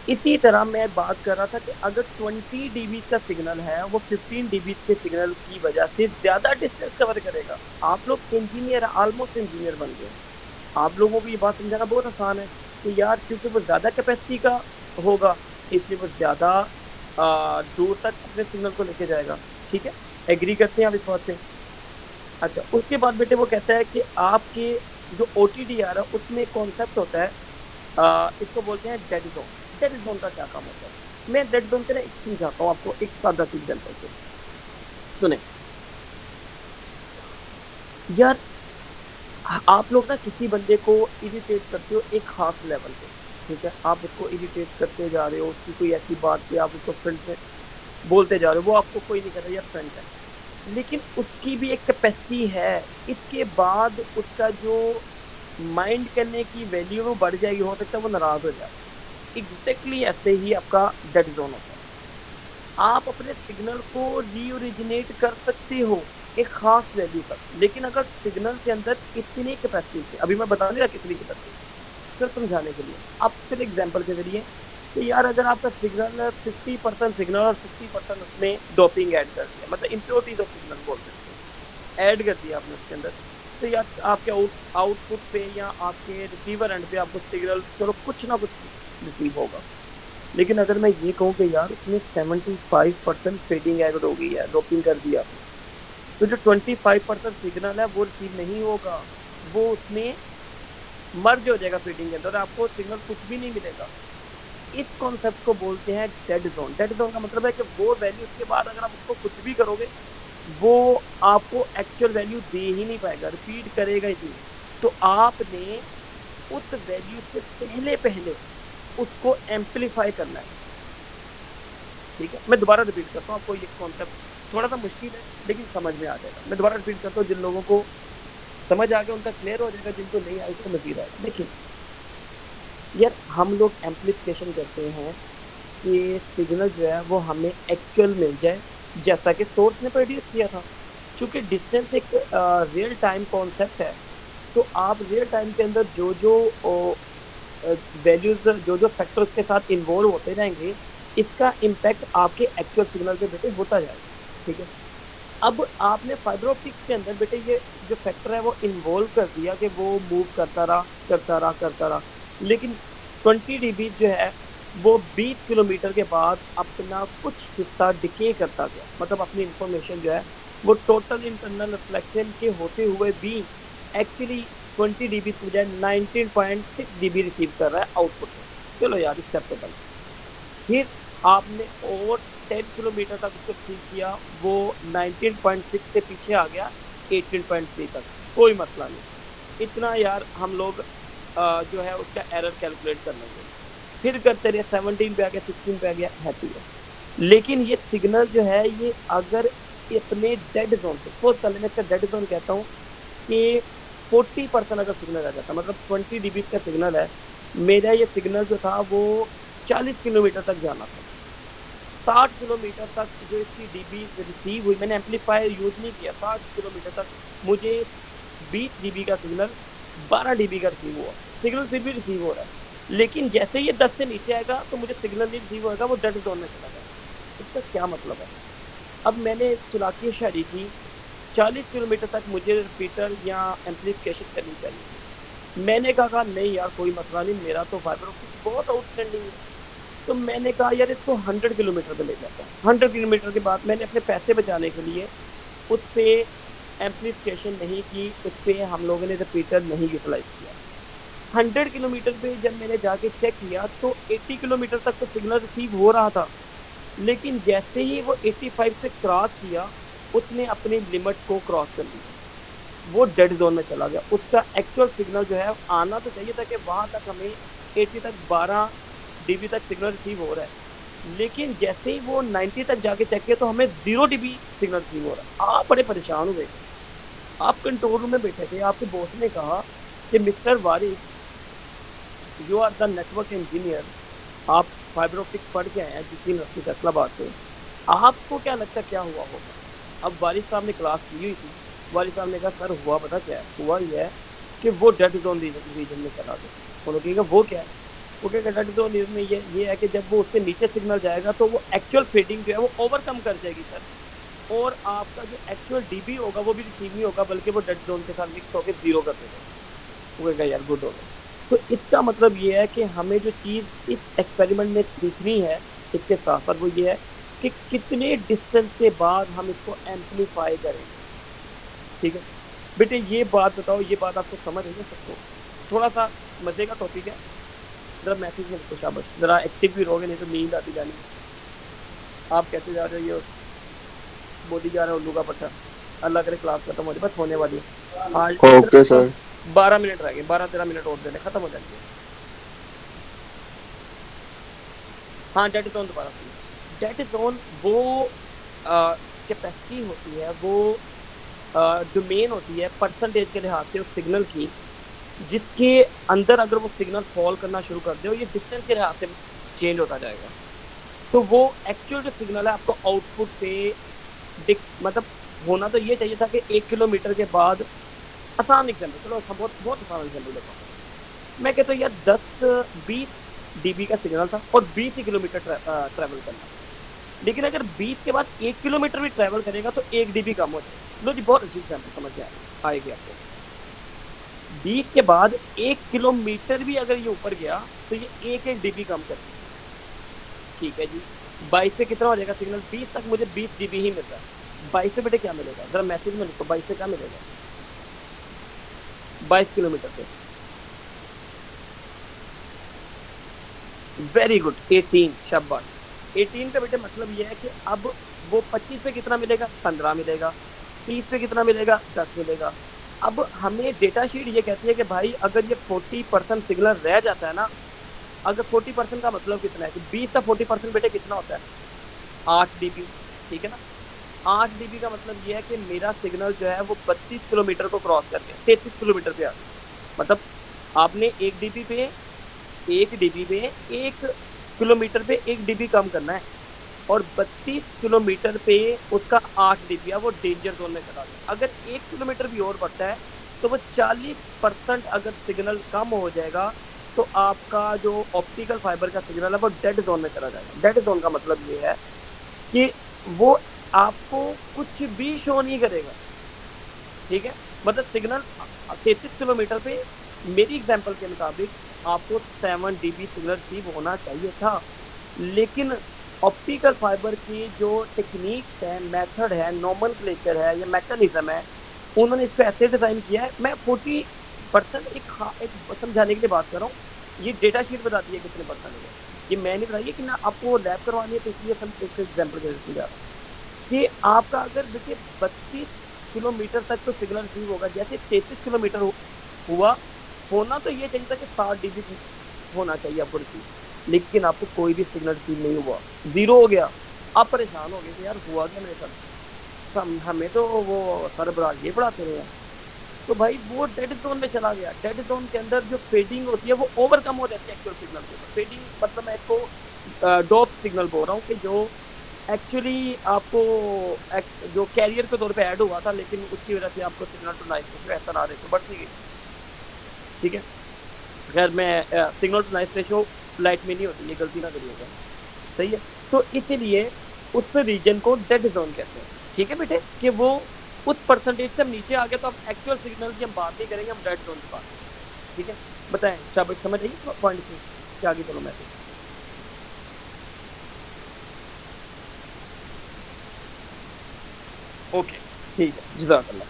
इसी तरह मैं बात कर रहा था कि अगर 20 डीबी का सिग्नल है वो 15 डीबी के सिग्नल की वजह से ज़्यादा डिस्टेंस कवर करेगा। आप लोग इंजीनियर, ऑलमोस्ट इंजीनियर बन गए, आप लोगों को ये बात समझाना बहुत आसान है कि यार क्योंकि वो ज़्यादा कैपेसिटी का होगा इसलिए वो ज़्यादा दूर तक अपने सिग्नल को लेके जाएगा, ठीक है। एग्री करते हैं आप इस बात से? अच्छा, उसके बाद बेटे वो कहता है कि आपके जो OTDR है उसमें कॉन्सेप्ट होता है, इसको बोलते हैं डेड जोन। डेड जोन का क्या काम होता है? मैं डेड जोन से ना एक समझाता हूँ आपको, एक सादा सी एग्जांपल से सुने। यार आप लोग ना किसी बंदे को इरिटेट करते हो एक खास लेवल पे, ठीक है, आप उसको इरिटेट करते जा रहे हो, उसकी कोई ऐसी बात पे आप उसको फ्रेंड में बोलते जा रहे हो, वो आपको कोई नहीं कर रहा, यार फ्रेंड है, लेकिन उसकी भी एक कैपेसिटी है। इसके बाद उसका जो माइंड करने की वैल्यू वो बढ़ जाएगी, हो सकता है वो नाराज हो जाए। एग्जैक्टली ऐसे ही आपका डेड जोन होता है। आप अपने सिग्नल को रीओरिजिनेट कर सकते हो एक खास वैल्यू तक, लेकिन अगर सिग्नल के अंदर इतनी कैपेसिटी थी, अभी मैं बताने लगा कितनी कैपेसिटी, फिर समझाने के लिए आप सिर्फ एग्जांपल के जरिए कि यार अगर आपका सिग्नल 50% सिग्नल और 60% उसमें डोपिंग ऐड कर दिया, मतलब इम्प्योरिटीज ऑफ सिग्नल बोल सकते हैं, ऐड कर दिया आपने उसके अंदर, तो यार आपके आउटपुट पे या आपके रिसीवर एंड पे आपको सिग्नल चलो कुछ ना कुछ रिसीव होगा। लेकिन अगर मैं ये कहूँ कि यार उसमें 75% फेडिंग ऐड हो गई है, डोपिंग कर दिया, तो जो 25% सिग्नल है वो रिसीव नहीं होगा, वो उसमें मर्ज हो जाएगा फीडिंग के अंदर, आपको सिग्नल कुछ भी नहीं मिलेगा। इस कॉन्सेप्ट को बोलते हैं डेड जोन। डेड जोन का मतलब है कि वो वैल्यू उसके बाद अगर आप उसको कुछ भी करोगे वो आपको एक्चुअल वैल्यू दे ही नहीं पाएगा, रिपीट करेगा ही नहीं। तो आपने उस वैल्यू से पहले पहले उसको एम्पलीफाई करना है, ठीक है। मैं दोबारा रिपीट करता हूँ, आपको ये कॉन्सेप्ट थोड़ा सा मुश्किल है लेकिन समझ में आ जाएगा। मैं दोबारा रिपीट करता हूँ, जिन लोगों को समझ आ गया उनका क्लियर हो जाएगा, जिनको नहीं आया उसको मजीद आएगा। देखिए यार हम लोग एम्पलीफिकेशन करते हैं कि सिग्नल जो है वो हमें एक्चुअल मिल जाए जैसा कि सोर्स ने प्रोड्यूस किया था। चूँकि डिस्टेंस एक रियल टाइम कॉन्सेप्ट है, तो आप रियल टाइम के अंदर जो जो वैल्यूज जो जो फैक्टर्स के साथ इन्वॉल्व होते रहेंगे, इसका इम्पैक्ट आपके एक्चुअल सिग्नल पे बेटे होता जाएगा, ठीक है। अब आपने फाइबर ऑप्टिक्स के अंदर बेटे ये जो फैक्टर है वो इन्वॉल्व कर दिया कि वो मूव करता रहा करता रहा करता रहा, लेकिन 20 डीबी जो है वो 20 किलोमीटर के बाद अपना कुछ हिस्सा डिके करता गया, मतलब अपनी इंफॉर्मेशन जो है वो टोटल इंटरनल रिफ्लेक्शन के होते हुए भी एक्चुअली 20 डीबी की बजाय 19.6 डीबी रिसीव कर रहा है आउटपुट में। चलो यार एक्सेप्टेबल। फिर आपने और 10 किलोमीटर तक उसको ठीक किया, वो 19.6 से पीछे आ गया 18.3 तक, कोई मसला नहीं, इतना यार हम लोग जो है उसका एरर कैलकुलेट कर लेंगे। फिर करते रहे 17 पे आ गया, 16 पे आ गया, हैप्पी है। लेकिन ये सिग्नल जो है ये अगर अपने डेड जोन से, सपोज कर लेना इसका डेड जोन कहता हूँ कि 40% अगर सिग्नल आ जाता, मतलब 20 डीबी का सिग्नल है, मेरा ये सिग्नल जो था वो 40 किलोमीटर तक जाना था, 60 किलोमीटर तक जो इसकी डीबी रिसीव हुई, मैंने एम्पलीफायर यूज नहीं किया, 60 किलोमीटर तक मुझे 20 डीबी का सिग्नल 12 डीबी का रिसीव हुआ, सिग्नल फिर भी रिसीव हो रहा है। लेकिन जैसे ये 10 से नीचे आएगा तो मुझे सिग्नल नहीं रिसीव होगा, वो डेड जोन में चला जाएगा। इसका क्या मतलब है? अब मैंने चलाकी शायरी की, 40 किलोमीटर तक मुझे रिपीटर या एम्पलीफिकेशन करनी चाहिए। मैंने कहा नहीं यार कोई मसला नहीं, मेरा तो फाइबर ऑप्टिक बहुत आउटस्टैंडिंग है। तो मैंने कहा यार इसको 100 किलोमीटर पे ले जाता हूँ। 100 किलोमीटर के बाद मैंने अपने पैसे बचाने के लिए उस पर एम्पलीफिकेशन नहीं की, उस पर हम लोगों ने रिपीटर नहीं यूटिलाइज किया। 100 किलोमीटर पे जब मैंने जाके चेक किया तो 80 किलोमीटर तक तो सिग्नल रिसीव हो रहा था, लेकिन जैसे ही वो 85 से क्रॉस किया उसने अपनी लिमिट को क्रॉस कर लिया, वो डेड जोन में चला गया। उसका एक्चुअल सिग्नल जो है आना तो चाहिए था कि वहाँ तक हमें 80 तक 12 डीबी तक सिग्नल रिसीव हो रहा है, लेकिन जैसे ही वो 90 तक जाके चेक किया तो हमें 0 डीबी सिग्नल रिसीव हो रहा है। आप बड़े परेशान हुए, आप कंट्रोल रूम में बैठे थे, आपके बॉस ने कहा कि mister Waris you are the network engineer, आप फाइबर ऑप्टिक पढ़ के आए हैं जिस यूनिवर्सिटी फैसलाबाद से, आपको क्या लगता है क्या हुआ होगा? अब वारिस साहब ने क्लास की हुई थी, वारिस साहब ने कहा सर हुआ पता क्या है, हुआ ये है कि वो डेड जोन रीजन में चला गया। उन्होंने कहेगा वो क्या है? वो कहेगा डेड जोन रीजन में ये है कि जब वो उससे नीचे सिग्नल जाएगा तो वो एक्चुअल फेडिंग जो है वो ओवरकम कर जाएगी सर, और आपका जो एक्चुअल डीबी होगा वो भी रिसीव नहीं होगा, बल्कि वो डेड जोन के साथ मिक्स होकर 0 कर देगा। वो कहेगा यार गुड होगा। तो इसका मतलब ये है कि हमें जो चीज़ इस एक्सपेरिमेंट में सीखनी है इसके साथ साथ वो ये है कि कितने डिस्टेंस के बाद हम इसको एम्पलीफाई करेंगे। ठीक है बेटे, ये बात बताओ, ये बात आपको समझ है सबको? थोड़ा सा मजे का टॉपिक है, जरा मैसेज में लिखो शाबाश, जरा एक्टिव भी रहोगे नहीं तो नींद आती जानी। आप कैसे जा रहे हो? ये मोदी जा रहे हो उल्लू का पट्टा, अल्लाह करे क्लास खत्म हो जाए, बस होने वाली है आज। ओके सर, 12 मिनट रह गए, 12-13 मिनट और देने, खत्म हो जाएंगे। हाँ डेड जोन दोबारा सुनिए। डेड जोन वो कैपेसिटी होती है, वो डोमेन होती है परसेंटेज के लिहाज से उस सिग्नल की, जिसके अंदर अगर वो सिग्नल फॉल करना शुरू कर दे और ये डिस्टेंस के लिहाज से चेंज होता जाएगा, तो वो एक्चुअल जो सिग्नल है आपको आउटपुट पे मतलब होना तो ये चाहिए था कि 1 किलोमीटर के बाद, आसान एग्जाम्पल, चलो बहुत बहुत आसान एग्जाम्पल देता हूँ। मैं कहता हूँ यार 10-20 डीबी का सिग्नल था और 20 ही किलोमीटर ट्रैवल करना, लेकिन अगर 20 के बाद 1 किलोमीटर भी ट्रैवल करेगा तो 1 डीबी कम हो जाएगा। लो जी बहुत अच्छी एग्जाम्पल समझ में आएगी आपको। 20 के बाद 1 किलोमीटर भी अगर ये ऊपर गया तो ये 1 डीबी कम कर, ठीक है जी। 22 पे कितना हो जाएगा सिग्नल? 20 तक मुझे 20 डीबी ही मिल रहा है। 22 पे बेटे क्या मिलेगा? जरा मैसेज में लिखो, 22 पे क्या मिलेगा? 22 किलोमीटर पे वेरी गुड 18, शाबाश। 18 का बेटे मतलब ये है कि अब वो 25 पे कितना मिलेगा? 15 मिलेगा। 30 पे कितना मिलेगा? 10 मिलेगा। अब हमें डेटा शीट ये कहती है कि भाई अगर ये 40% सिग्नल रह जाता है ना, अगर 40% का मतलब कितना है कि 20 का 40% बेटे कितना होता है? 8 डीबी, ठीक है ना। 8 डीबी का मतलब ये है कि मेरा सिग्नल जो है वो 32 किलोमीटर को क्रॉस कर गया, 33 किलोमीटर पे आ गया। मतलब आपने 1 डीबी पे 1 किलोमीटर पे 1 डीबी कम करना है, और 32 किलोमीटर पे उसका 8 डीबी है, वो डेंजर जोन में चला गया। अगर 1 किलोमीटर भी और बढ़ता है तो वो 40% अगर सिग्नल कम हो जाएगा तो आपका जो ऑप्टिकल फाइबर का सिग्नल है वो डेड जोन में चला जाएगा। डेड जोन का मतलब ये है कि वो आपको कुछ भी शो नहीं करेगा, ठीक है। मतलब सिग्नल 33 किलोमीटर पे मेरी एग्जांपल के मुताबिक आपको 7 dB सिग्नल रिसीव होना चाहिए था, लेकिन ऑप्टिकल फाइबर की जो टेक्निक्स है, मेथड है, नोमेनक्लेचर है या मैकेनिज्म है, उन्होंने इसको ऐसे डिज़ाइन किया है। मैं 40% एक समझाने के लिए बात कर रहा हूँ। ये डेटा शीट बताती है कितने परसेंट है, ये मैं नहीं बताइए कि ना आपको लैब करवानी है, तो इसलिए हम एक एग्जाम्पल के समझा रहा हूँ कि आपका अगर देखिए 32 किलोमीटर तक तो सिग्नल रिसीव होगा, जैसे 33 किलोमीटर हुआ होना तो ये चाहिए था कि 60 dB होना चाहिए आपको रिसीव, लेकिन आपको कोई भी सिग्नल रिसीव नहीं हुआ, 0 हो गया। आप परेशान हो गए कि यार हुआ क्या मेरे साथ, हमें तो वो सरबराह ये पढ़ाते रहे हैं। तो भाई वो डेड जोन में चला गया। डेड जोन के अंदर जो फेडिंग होती है वो ओवरकम हो जाती है एक्चुअल सिग्नल के ऊपर। फेडिंग मतलब मैं इसको डॉप सिग्नल बोल रहा हूँ कि जो एक्चुअली आपको जो कैरियर के तौर पे ऐड हुआ था, लेकिन उसकी वजह से आपको सिग्नल टू नॉइस रेशियो ऐसा ना रेशियो बढ़ती गई। ठीक है, खैर मैं signal to noise ratio light में नहीं होती, ये गलती ना करिएगा, सही है। तो इसीलिए उस रीजन को डेड जोन कहते हैं। ठीक है बेटे, कि वो उस परसेंटेज से हम नीचे आ गए तो अब एक्चुअल सिग्नल की हम बात नहीं करेंगे, हम डेड जोन की बात करेंगे। ठीक है, बताएं शाबाश, समझ आइए पॉइंट से आगे चलो मैं। ओके ठीक है, जज़ाकल्लाह।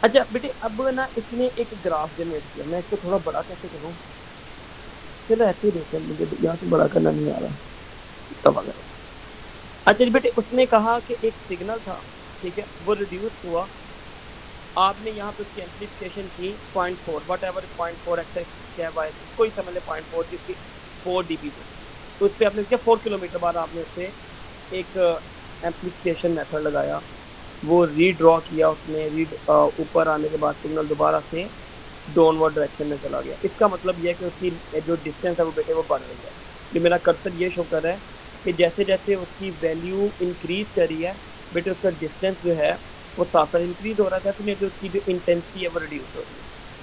अच्छा बेटे, अब ना इसने एक ग्राफ जनरेट किया, मैं इसको थोड़ा बड़ा कैसे करूँ, चलो ऐसे ही देखते हैं, मुझे यहाँ से बड़ा करना नहीं आ रहा, तब अगर अच्छा जी बेटे, उसने कहा कि एक सिग्नल था, ठीक है, वो रिड्यूस हुआ, आपने यहाँ पे उसकी एम्प्लीफिकेशन की 0.4 वट एवर 0.4 एक्स क्या वाई कोई समझ ले 0.4 जिसकी 4 dB से, तो उस पर आपने क्या 4 किलोमीटर बाद आपने उससे एक एम्प्लीफिकेशन मेथड लगाया, वो रीड्रॉ किया उसने, ऊपर आने के बाद सिग्नल दोबारा से डाउनवर्ड डायरेक्शन में चला गया। इसका मतलब यह है कि उसकी जो डिस्टेंस है वो बेटे वो बढ़ रही है। ये मेरा कर्सर ये शो कर रहा है कि जैसे जैसे उसकी वैल्यू इंक्रीज कर रही है बेटे, उसका डिस्टेंस जो है वो साथ इंक्रीज हो रहा था, तो जो उसकी जो इंटेंसिटी है वो रिड्यूस हो रही है,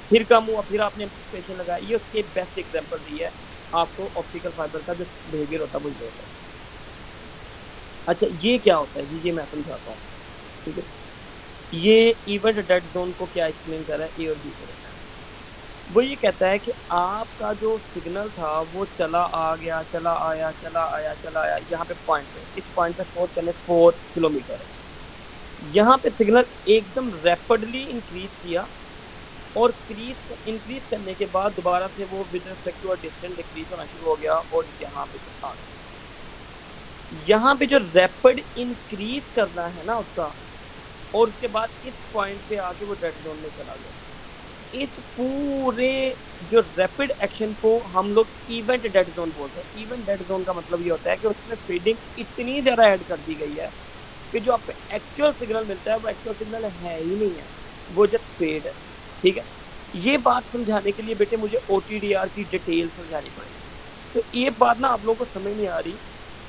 फिर कम हुआ, फिर आपने एम्प्लीफिकेशन लगाया। ये उसके बेस्ट एग्जाम्पल दी है आपको ऑप्टिकल फाइबर का जो बिहेवियर होता है वो ये होता है। अच्छा ये क्या होता है जी, ये मैं समझाता हूँ। ठीक है, ये इवेंट डेड जोन को क्या एक्सप्लेन कर रहा है, ए और बी को। वो ये कहता है कि आपका जो सिग्नल था वो चला आ गया, चला आया, चला आया, चला आया, यहाँ पे पॉइंट है, इस पॉइंट पे फोर्स करने 4 किलोमीटर है। यहाँ पे सिग्नल एकदम रैपिडली इंक्रीज किया और इंक्रीज करने के बाद दोबारा से वो with respect to distance decrease होना शुरू हो गया और यहाँ पे आ गया। यहाँ पे जो रैपिड इंक्रीज करना है ना उसका, और उसके बाद इस पॉइंट पे आके वो डेड जोन में चला गया। इस पूरे जो रैपिड एक्शन को हम लोग इवेंट डेड जोन बोलते हैं। इवेंट डेड जोन का मतलब ये होता है कि उसमें फीडिंग इतनी ज़्यादा ऐड कर दी गई है कि जो आपको एक्चुअल सिग्नल मिलता है वो एक्चुअल सिग्नल है ही नहीं है, वो जस्ट फेड है। ठीक है, ये बात समझाने के लिए बेटे मुझे OTDR की डिटेल समझानी पड़ेगी। तो ये बात ना आप लोगों को समझ नहीं आ रही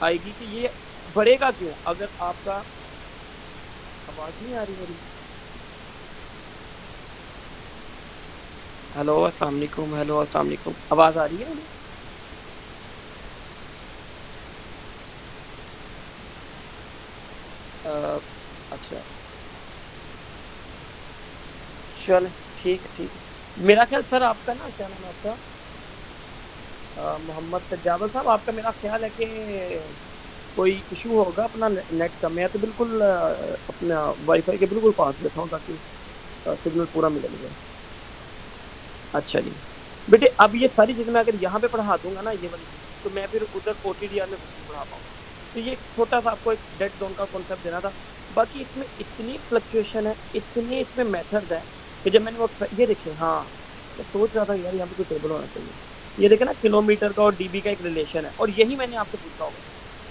आएगी कि ये बढ़ेगा क्यों अगर आपका, आवाज़ नहीं आ रही मेरी, हेलो अस्सलाम वालेकुम, हेलो अस्सलाम वालेकुम, आवाज़ आ रही है मुझे? अच्छा चल ठीक है, ठीक है। मेरा ख्याल सर आपका ना, क्या नाम है आपका, मोहम्मद सज्जाद साहब, आपका मेरा ख्याल है कि कोई इशू होगा अपना नेट का। मैं तो बिल्कुल अपना वाईफाई के बिल्कुल पास बैठा हूँ ताकि सिग्नल पूरा मिले मुझे। अच्छा जी बेटे, अब ये सारी चीज़ें मैं अगर यहाँ पे पढ़ा दूंगा ना ये वाली, तो मैं फिर उधर OTDR में कुछ नहीं पढ़ा पाऊँगा। तो ये छोटा सा आपको एक डेड जोन का कॉन्सेप्ट देना था। बाकी इसमें इतनी फ्लक्चुएशन है, इतनी इसमें मेथड है कि जब मैंने वो ये देखे, हाँ मैं सोच रहा था यार यहाँ पे कोई टेबल होना चाहिए। ये देखे ना, किलोमीटर का और DB का एक रिलेशन है, और यही मैंने आपसे पूछा होगा।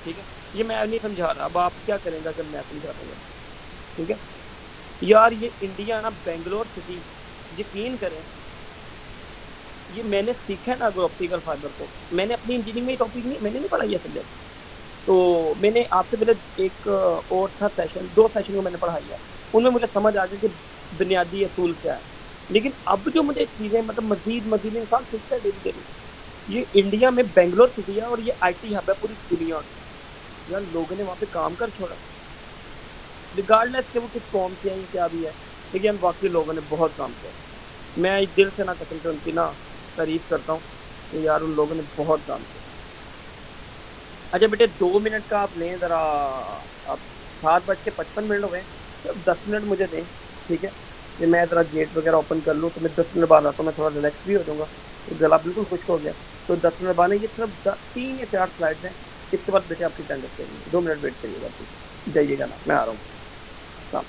ठीक है, ये मैं नहीं समझा रहा, अब आप क्या करेंगे जब मैं समझा दूँगा। ठीक है यार, ये इंडिया ना, बेंगलोर सिटी, यकीन करें ये मैंने सीखा है ना ऑप्टिकल फाइबर को, मैंने अपनी इंजीनियरिंग में टॉपिक नहीं, मैंने नहीं पढ़ा ये सब्जेक्ट। तो मैंने आपसे पहले एक और था सेशन, 2 सेशन को मैंने पढ़ाई है, उनमें मुझे समझ आ गया कि बुनियादी असूल क्या है। लेकिन अब जो मुझे चीज़ें मतलब मजीद इंसान सीखता है डेली डेली। ये इंडिया में बेंगलोर सिटी है और ये IT हब है पूरी दुनिया की। यार लोगों ने वहाँ पे काम कर छोड़ा, रिगार्डलेस के वो किस कौम से हैं क्या भी है, लेकिन वाकई लोगों ने बहुत काम किया। मैं दिल से ना कसम से उनकी ना तारीफ करता हूँ कि यार उन लोगों ने बहुत काम किया। अच्छा बेटे 2 मिनट का आप लें जरा, अब 7:55 हो गए, तो 10 मिनट मुझे दें, ठीक है? कि मैं जरा गेट वगैरह ओपन कर लूँ, तो मैं 10 मिनट बाद आता हूँ, मैं थोड़ा रिलैक्स भी हो जाऊंगा, तो गला बिल्कुल खुश्क हो गया। तो 10 मिनट बाद ये सिर्फ 3 या 4 स्लाइड्स हैं, इसके बाद बेटे आपकी टेंडर करेंगे, 2 मिनट वेट करिएगा, प्लीज जाइएगा ना, मैं आ रहा हूँ। हाँ।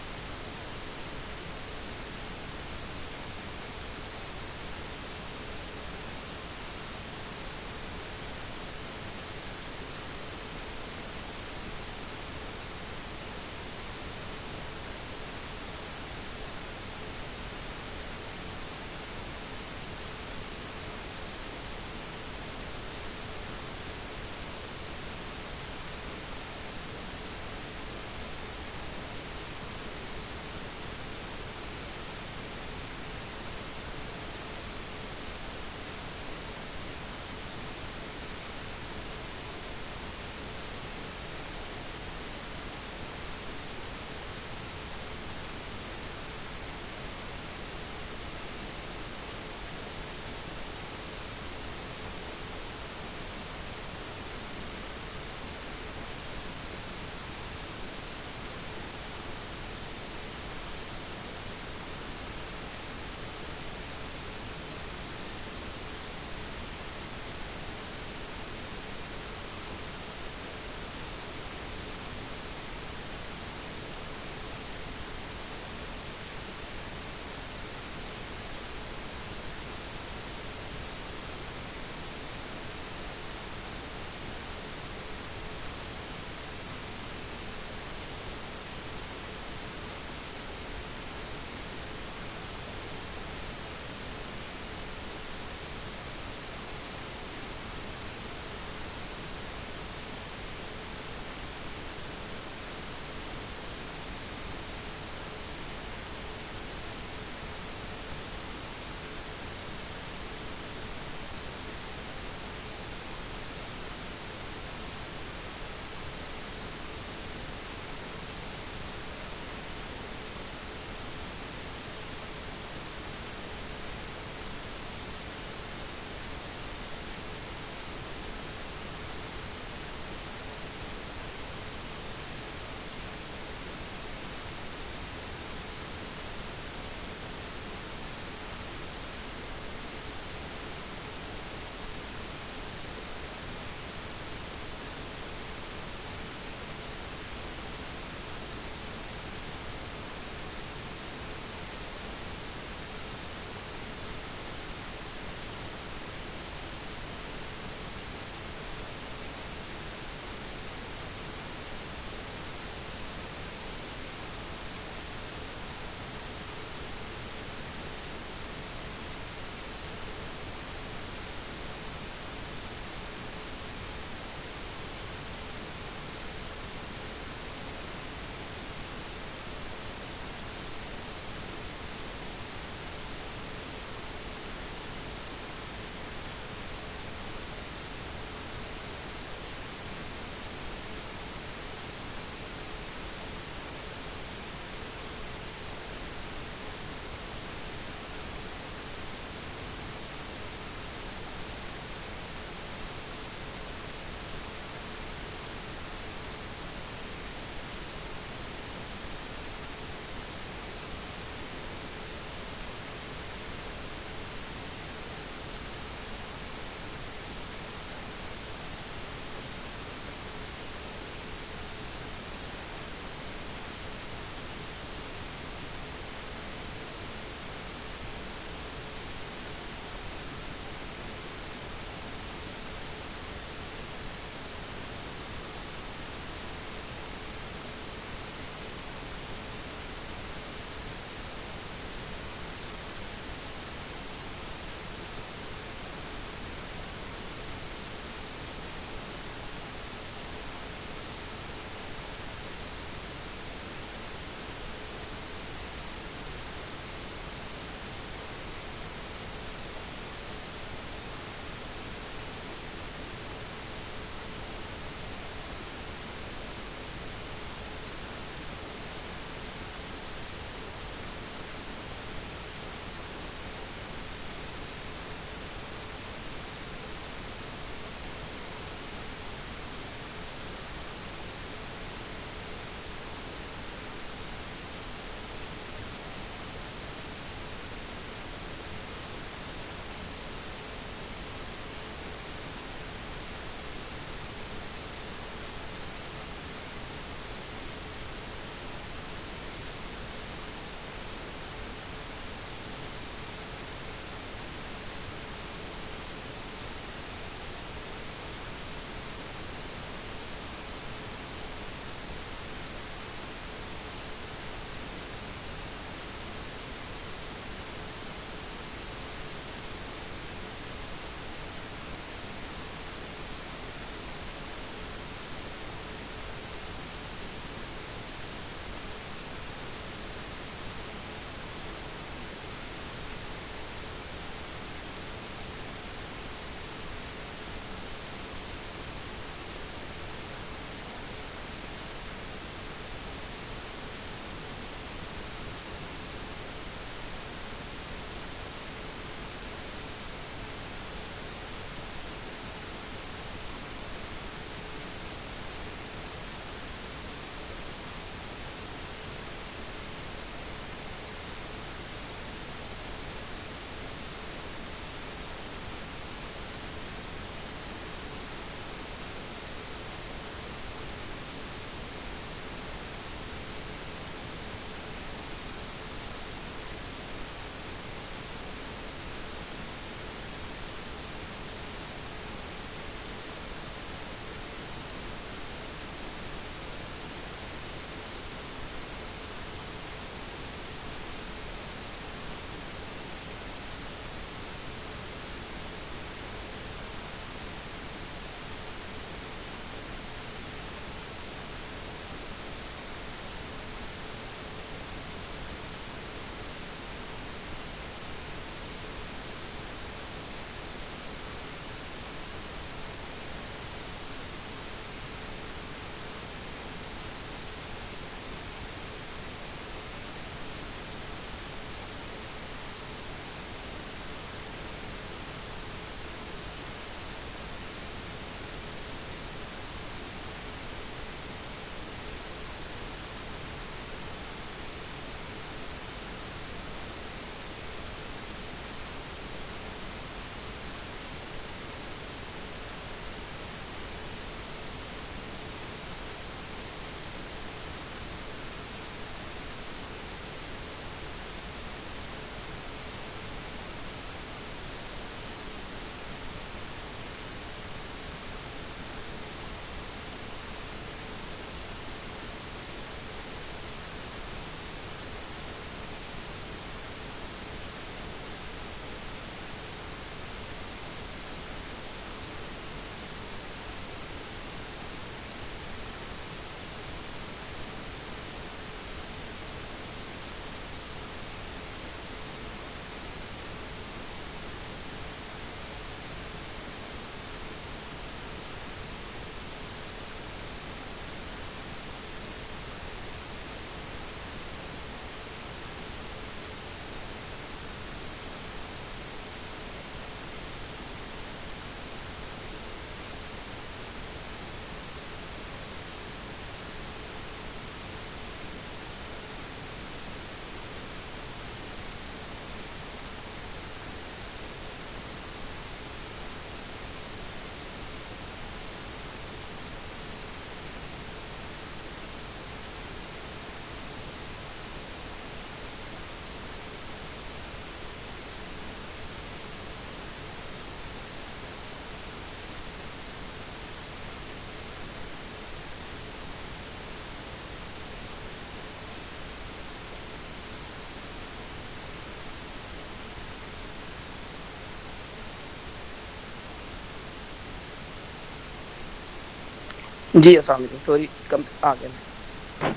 जी अस्सलाम वालेकुम, सॉरी कम आ गया मैं।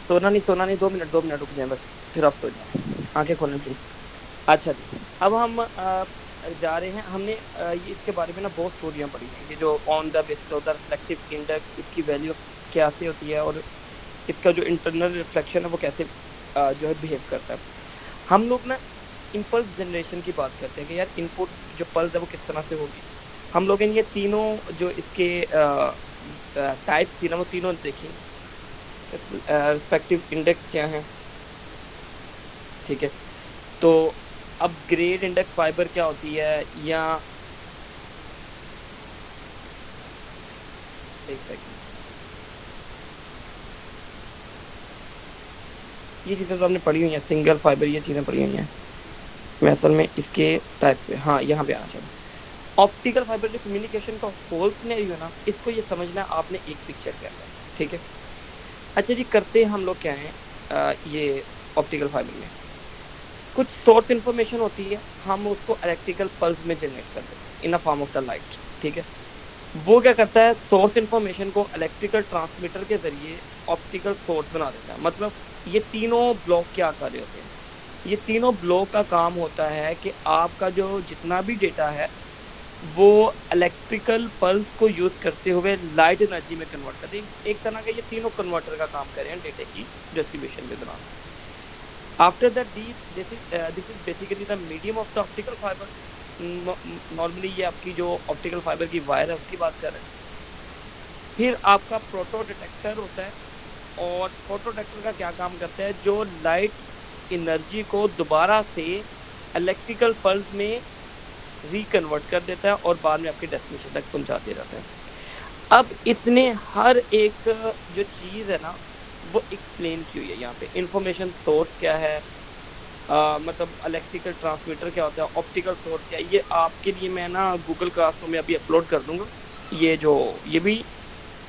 सोना नहीं, 2 मिनट रुक जाए बस, फिर आप सो जाए, आंखें खोलें प्लीज। अच्छा जी, अब हम जा रहे हैं। हमने ये इसके बारे में ना बहुत स्टोरियां पढ़ी हैं, ये जो on the basis of the reflective index, इसकी वैल्यू कैसे होती है और इसका जो इंटरनल रिफ्लेक्शन है वो कैसे जो है बिहेव करता है। हम लोग ना इम्पल्स जनरेशन की बात करते हैं कि यार इनपुट जो पल्स है वो किस तरह से होगी। हम लोगों ने ये तीनों जो इसके टाइप्स थी ना वो तीनों देखी। रिस्पेक्टिव इंडेक्स क्या है, ठीक है। तो अब ग्रेड इंडेक्स फाइबर क्या होती है, या एक सेकंड, ये चीज़ें तो आपने पढ़ी हुई हैं, सिंगल फाइबर, ये चीज़ें पढ़ी हुई हैं। मैं असल में इसके टाइप्स पे, हाँ यहाँ पे आना चाहिए। ऑप्टिकल फाइबर जो कम्युनिकेशन का होल सिनेरियो है ना, इसको ये समझना आपने एक पिक्चर के अंदर, ठीक है। अच्छा जी, करते हम लोग क्या है, ये ऑप्टिकल फाइबर में कुछ सोर्स इन्फॉर्मेशन होती है, हम उसको इलेक्ट्रिकल पल्स में जनरेट कर देते हैं in a form of the light, ठीक है। वो क्या करता है, सोर्स इन्फॉर्मेशन को इलेक्ट्रिकल ट्रांसमीटर के जरिए ऑप्टिकल सोर्स बना देता है। मतलब ये तीनों ब्लॉक क्या कर रहे होते हैं, ये तीनों ब्लॉक का काम होता है कि आपका जो जितना भी डेटा है वो इलेक्ट्रिकल पल्स को यूज करते हुए लाइट एनर्जी में कन्वर्ट करते हैं। एक तरह का ये तीनों कन्वर्टर का काम कर रहे हैं डेटा की डिस्ट्रीब्यूशन के दौरान। After that this is basically the medium of the optical fibre. Normally ये आपकी जो ऑप्टिकल फाइबर की वायर है उसकी बात कर रहे हैं। फिर आपका प्रोटो डिटेक्टर होता है, और फोटो डिटेक्टर का क्या काम करता है, जो लाइट एनर्जी को दोबारा से इलेक्ट्रिकल पल्स में रिकन्वर्ट कर देता है और बाद में आपके डेस्टिनेशन तक पहुंचाते रहता है। अब इसने हर एक जो चीज़ है ना वो एक्सप्लेन की हुई है यहाँ पे। इंफॉर्मेशन सोर्स क्या है, मतलब इलेक्ट्रिकल ट्रांसमीटर क्या होता है, ऑप्टिकल सोर्स क्या है, ये आपके लिए मैं ना गूगल क्लासरूम में अभी अपलोड कर दूंगा। ये भी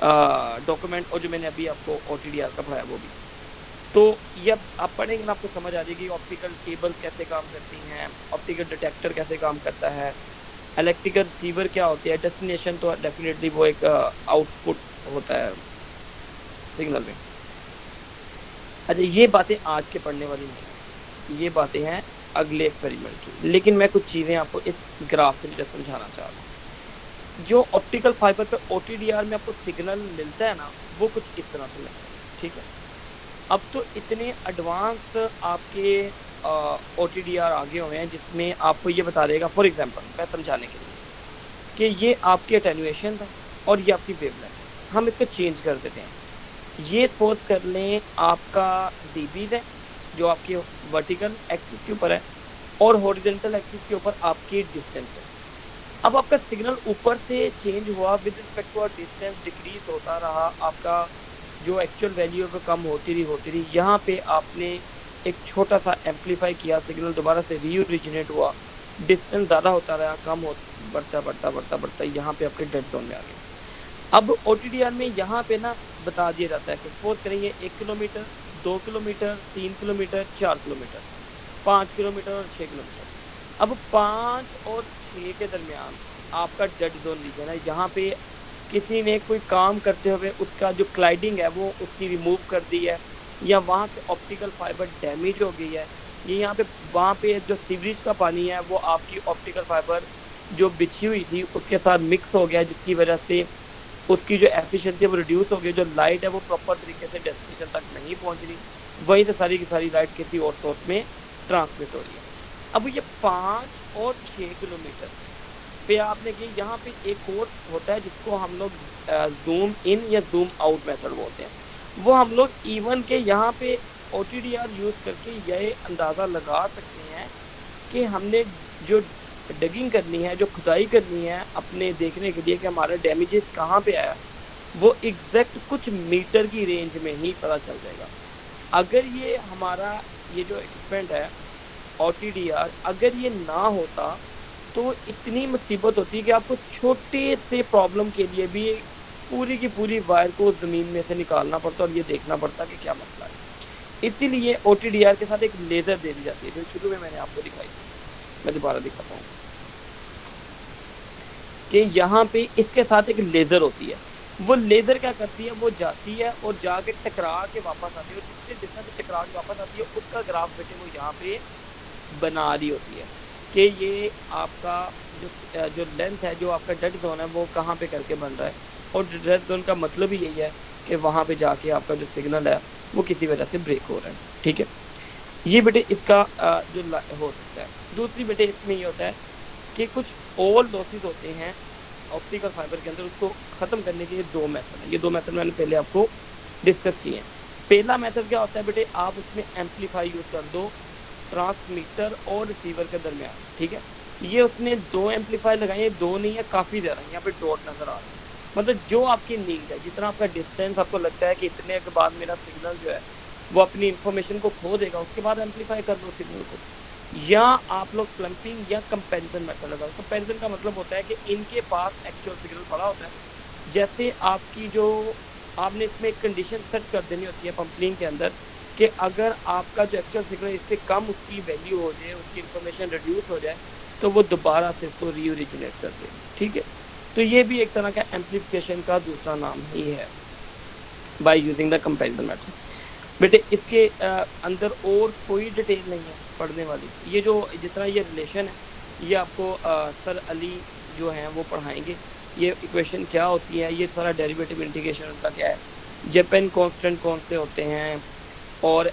डॉक्यूमेंट, और जो मैंने अभी आपको OTDR का पढ़ाया वो भी। तो ये अब आप पढ़ेंगे ना आपको समझ आ जाएगी ऑप्टिकल केबल कैसे काम करती हैं, ऑप्टिकल डिटेक्टर कैसे काम करता है, इलेक्ट्रिकल रिसीवर क्या होती है। डेस्टिनेशन तो डेफिनेटली वो एक आउटपुट होता है सिग्नल में। अच्छा, ये बातें आज के पढ़ने वाली नहीं, ये बातें हैं अगले एक्सपेरिमेंट की। लेकिन मैं कुछ चीज़ें आपको इस ग्राफ से जो समझाना चाह रहा हूँ। जो ऑप्टिकल फाइबर पे OTDR में आपको सिग्नल मिलता है ना, वो कुछ इस तरह से मिलता है, ठीक है। अब तो इतने एडवांस आपके OTDR आगे हुए हैं जिसमें आपको ये बता देगा, फॉर एग्जांपल मैं समझाने के लिए, कि ये आपकी अटेन्यूएशन था और ये आपकी वेवलेंथ। हम इसको चेंज कर देते हैं। ये सपोज कर लें आपका dBs है जो आपकी वर्टिकल एक्सिस के ऊपर है, और हॉरिजॉन्टल एक्सिस के ऊपर आपकी डिस्टेंस है। अब आपका सिग्नल ऊपर से चेंज हुआ, with respect to distance decrease होता रहा, आपका जो एक्चुअल वैल्यू है वो कम होती रही। यहाँ पे आपने एक छोटा सा एम्पलीफाई किया, सिग्नल दोबारा से रीओरिजिनेट हुआ, डिस्टेंस ज़्यादा होता रहा, कम हो बढ़ता यहाँ पे आपके डेड जोन में आ गए। अब OTDR में यहाँ पे ना बता दिया जाता है कि सपोज करेंगे 1 kilometre, 2 kilometre, 3 kilometre, 4 kilometre, 5 kilometre और 6 किलोमीटर। अब 5 और 6 के दरमियान आपका डेड जोन रीजन है, जहाँ पे किसी ने कोई काम करते हुए उसका जो क्लाइडिंग है वो उसकी रिमूव कर दी है, या वहाँ से ऑप्टिकल फाइबर डैमेज हो गई है, ये यहाँ पे वहाँ पे जो सीवरेज का पानी है वो आपकी ऑप्टिकल फाइबर जो बिछी हुई थी उसके साथ मिक्स हो गया, जिसकी वजह से उसकी जो एफिशिएंसी है वो रिड्यूस हो गई, जो लाइट है वो प्रॉपर तरीके से डेस्टिनेशन तक नहीं पहुँच रही, वहीं से सारी की सारी लाइट किसी और सोर्स में ट्रांसमिट हो रही है। अब ये 5 और 6 किलोमीटर पे आपने कि यहाँ पे एक और होता है जिसको हम लोग जूम इन या जूम आउट मेथड बोलते हैं। वो हम लोग इवन के यहाँ पे OTDR यूज़ करके यह अंदाज़ा लगा सकते हैं कि हमने जो डगिंग करनी है, जो खुदाई करनी है अपने देखने के लिए कि हमारा डैमेजेस कहाँ पे आया, वो एग्जैक्ट कुछ मीटर की रेंज में ही पता चल जाएगा। अगर ये हमारा ये जो एक्सपेरिमेंट है OTDR अगर ये ना होता तो इतनी मुसीबत होती कि आपको छोटे से प्रॉब्लम के लिए भी पूरी की पूरी वायर को ज़मीन में से निकालना पड़ता और ये देखना पड़ता कि क्या मसला है। इसीलिए OTDR के साथ एक लेज़र दे दी जाती है, जो शुरू में मैंने आपको दिखाई थी। मैं दोबारा दिखाता हूँ कि यहाँ पे इसके साथ एक लेज़र होती है। वो लेज़र क्या करती है, वो जाती है और जाके टकरा के वापस आती है, और जितने डिस्टेंस से टकरा के वापस आती है उसका ग्राफ बेटे वो यहाँ पे बना रही होती है कि ये आपका जो लेंथ है, जो आपका डेड जोन है वो कहाँ पे करके बन रहा है। और डेड जोन का मतलब ही यही है कि वहाँ पे जाके आपका जो सिग्नल है वो किसी वजह से ब्रेक हो रहा है। ठीक है, ये बेटे इसका जो हो सकता है। दूसरी बेटे इसमें ये होता है कि कुछ और लॉसेस होते हैं ऑप्टिकल फाइबर के अंदर, उसको ख़त्म करने के लिए दो मेथड हैं। ये दो मेथड मैंने पहले आपको डिस्कस किए हैं। पहला मेथड क्या होता है बेटे, आप उसमें एम्पलीफाई यूज़ कर दो ट्रांसमीटर और रिसीवर के दरमियान। ठीक है, ये उसने दो एम्पलीफाई लगाए हैं, दो नहीं है, काफ़ी ज़्यादा। यहाँ पे डॉट नज़र आ रहा है, मतलब जो आपकी नीड है, जितना आपका डिस्टेंस आपको लगता है कि इतने के बाद मेरा सिग्नल जो है वो अपनी इंफॉर्मेशन को खो देगा, उसके बाद एम्पलीफाई कर दो सिग्नल को। या आप लोग क्लम्पिंग या कंपैरिजन मेथड लगाओ। कंपैरिजन का मतलब होता है कि इनके पास एक्चुअल सिग्नल पड़ा होता है, जैसे आपकी जो आपने इसमें एक कंडीशन सेट कर देनी होती है पंपलिंग के अंदर कि अगर आपका जो एक्चुअल सिग्नल इससे कम उसकी वैल्यू हो जाए, उसकी इंफॉर्मेशन रिड्यूस हो जाए, तो वो दोबारा से इसको रीओरिजिनेट कर दे। ठीक है, तो ये भी एक तरह का एम्पलीफिकेशन का दूसरा नाम ही है, by using the comparison method. बेटे इसके अंदर और कोई डिटेल नहीं है पढ़ने वाली। ये जो जिस तरह ये रिलेशन है ये आपको सर अली जो हैं वो पढ़ाएंगे। ये इक्वेशन क्या होती है, ये सारा डेरिवेटिव इंटीग्रेशन उनका क्या है, जेपेन कांस्टेंट कौन से होते हैं, और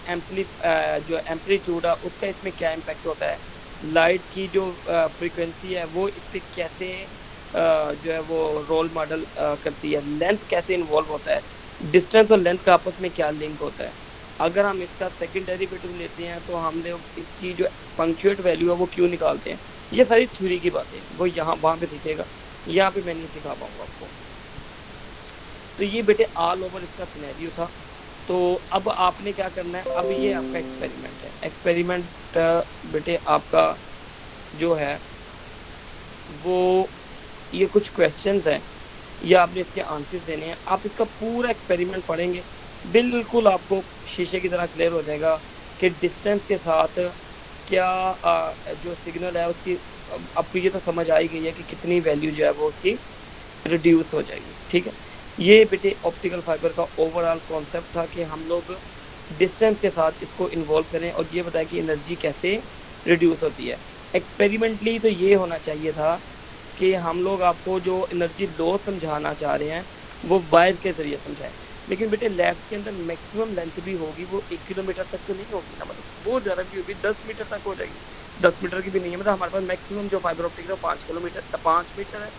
जो एम्पलीट्यूड है उसका इसमें क्या इम्पैक्ट होता है, लाइट की जो फ्रीक्वेंसी है वो इस पर कैसे जो है वो रोल मॉडल करती है, लेंथ कैसे इन्वॉल्व होता है, डिस्टेंस और लेंथ का आपस में क्या लिंक होता है। अगर हम इसका सेकंड डेरिवेटिव लेते हैं तो हम लोग इसकी जो पंक्चुएट वैल्यू है वो क्यों निकालते हैं। ये सारी थ्योरी की बातें वो यहाँ वहाँ पे सीखेगा, यहाँ पे मैं नहीं सिखा पाऊँगा आपको। तो ये बेटे ऑल ओवर इसका सिनेरियो था। तो अब आपने क्या करना है, अब ये आपका एक्सपेरिमेंट है। एक्सपेरिमेंट बेटे आपका जो है वो ये कुछ क्वेश्चंस हैं, ये आपने इसके आंसर्स देने हैं। आप इसका पूरा एक्सपेरिमेंट पढ़ेंगे, बिल्कुल आपको शीशे की तरह क्लियर हो जाएगा कि डिस्टेंस के साथ क्या जो सिग्नल है उसकी आपको ये तो समझ आ ही गई है कि कितनी वैल्यू जो है वो उसकी रिड्यूस हो जाएगी। ठीक है, ये बेटे ऑप्टिकल फाइबर का ओवरऑल कॉन्सेप्ट था कि हम लोग डिस्टेंस के साथ इसको इन्वॉल्व करें और ये बताएं कि एनर्जी कैसे रिड्यूस होती है। एक्सपेरिमेंटली तो ये होना चाहिए था कि हम लोग आपको जो एनर्जी लॉस समझाना चाह रहे हैं वो वायर के ज़रिए समझाएं, लेकिन बेटे लैब्स के अंदर मैक्सिमम लेंथ भी होगी वो 1 किलोमीटर तक तो नहीं होगी ना, मतलब बहुत ज़्यादा भी होगी, 10 मीटर तक हो जाएगी। 10 मीटर की भी नहीं है, मतलब हमारे पास मैक्सिमम जो फाइबर ऑप्टिक है वो 5 मीटर है,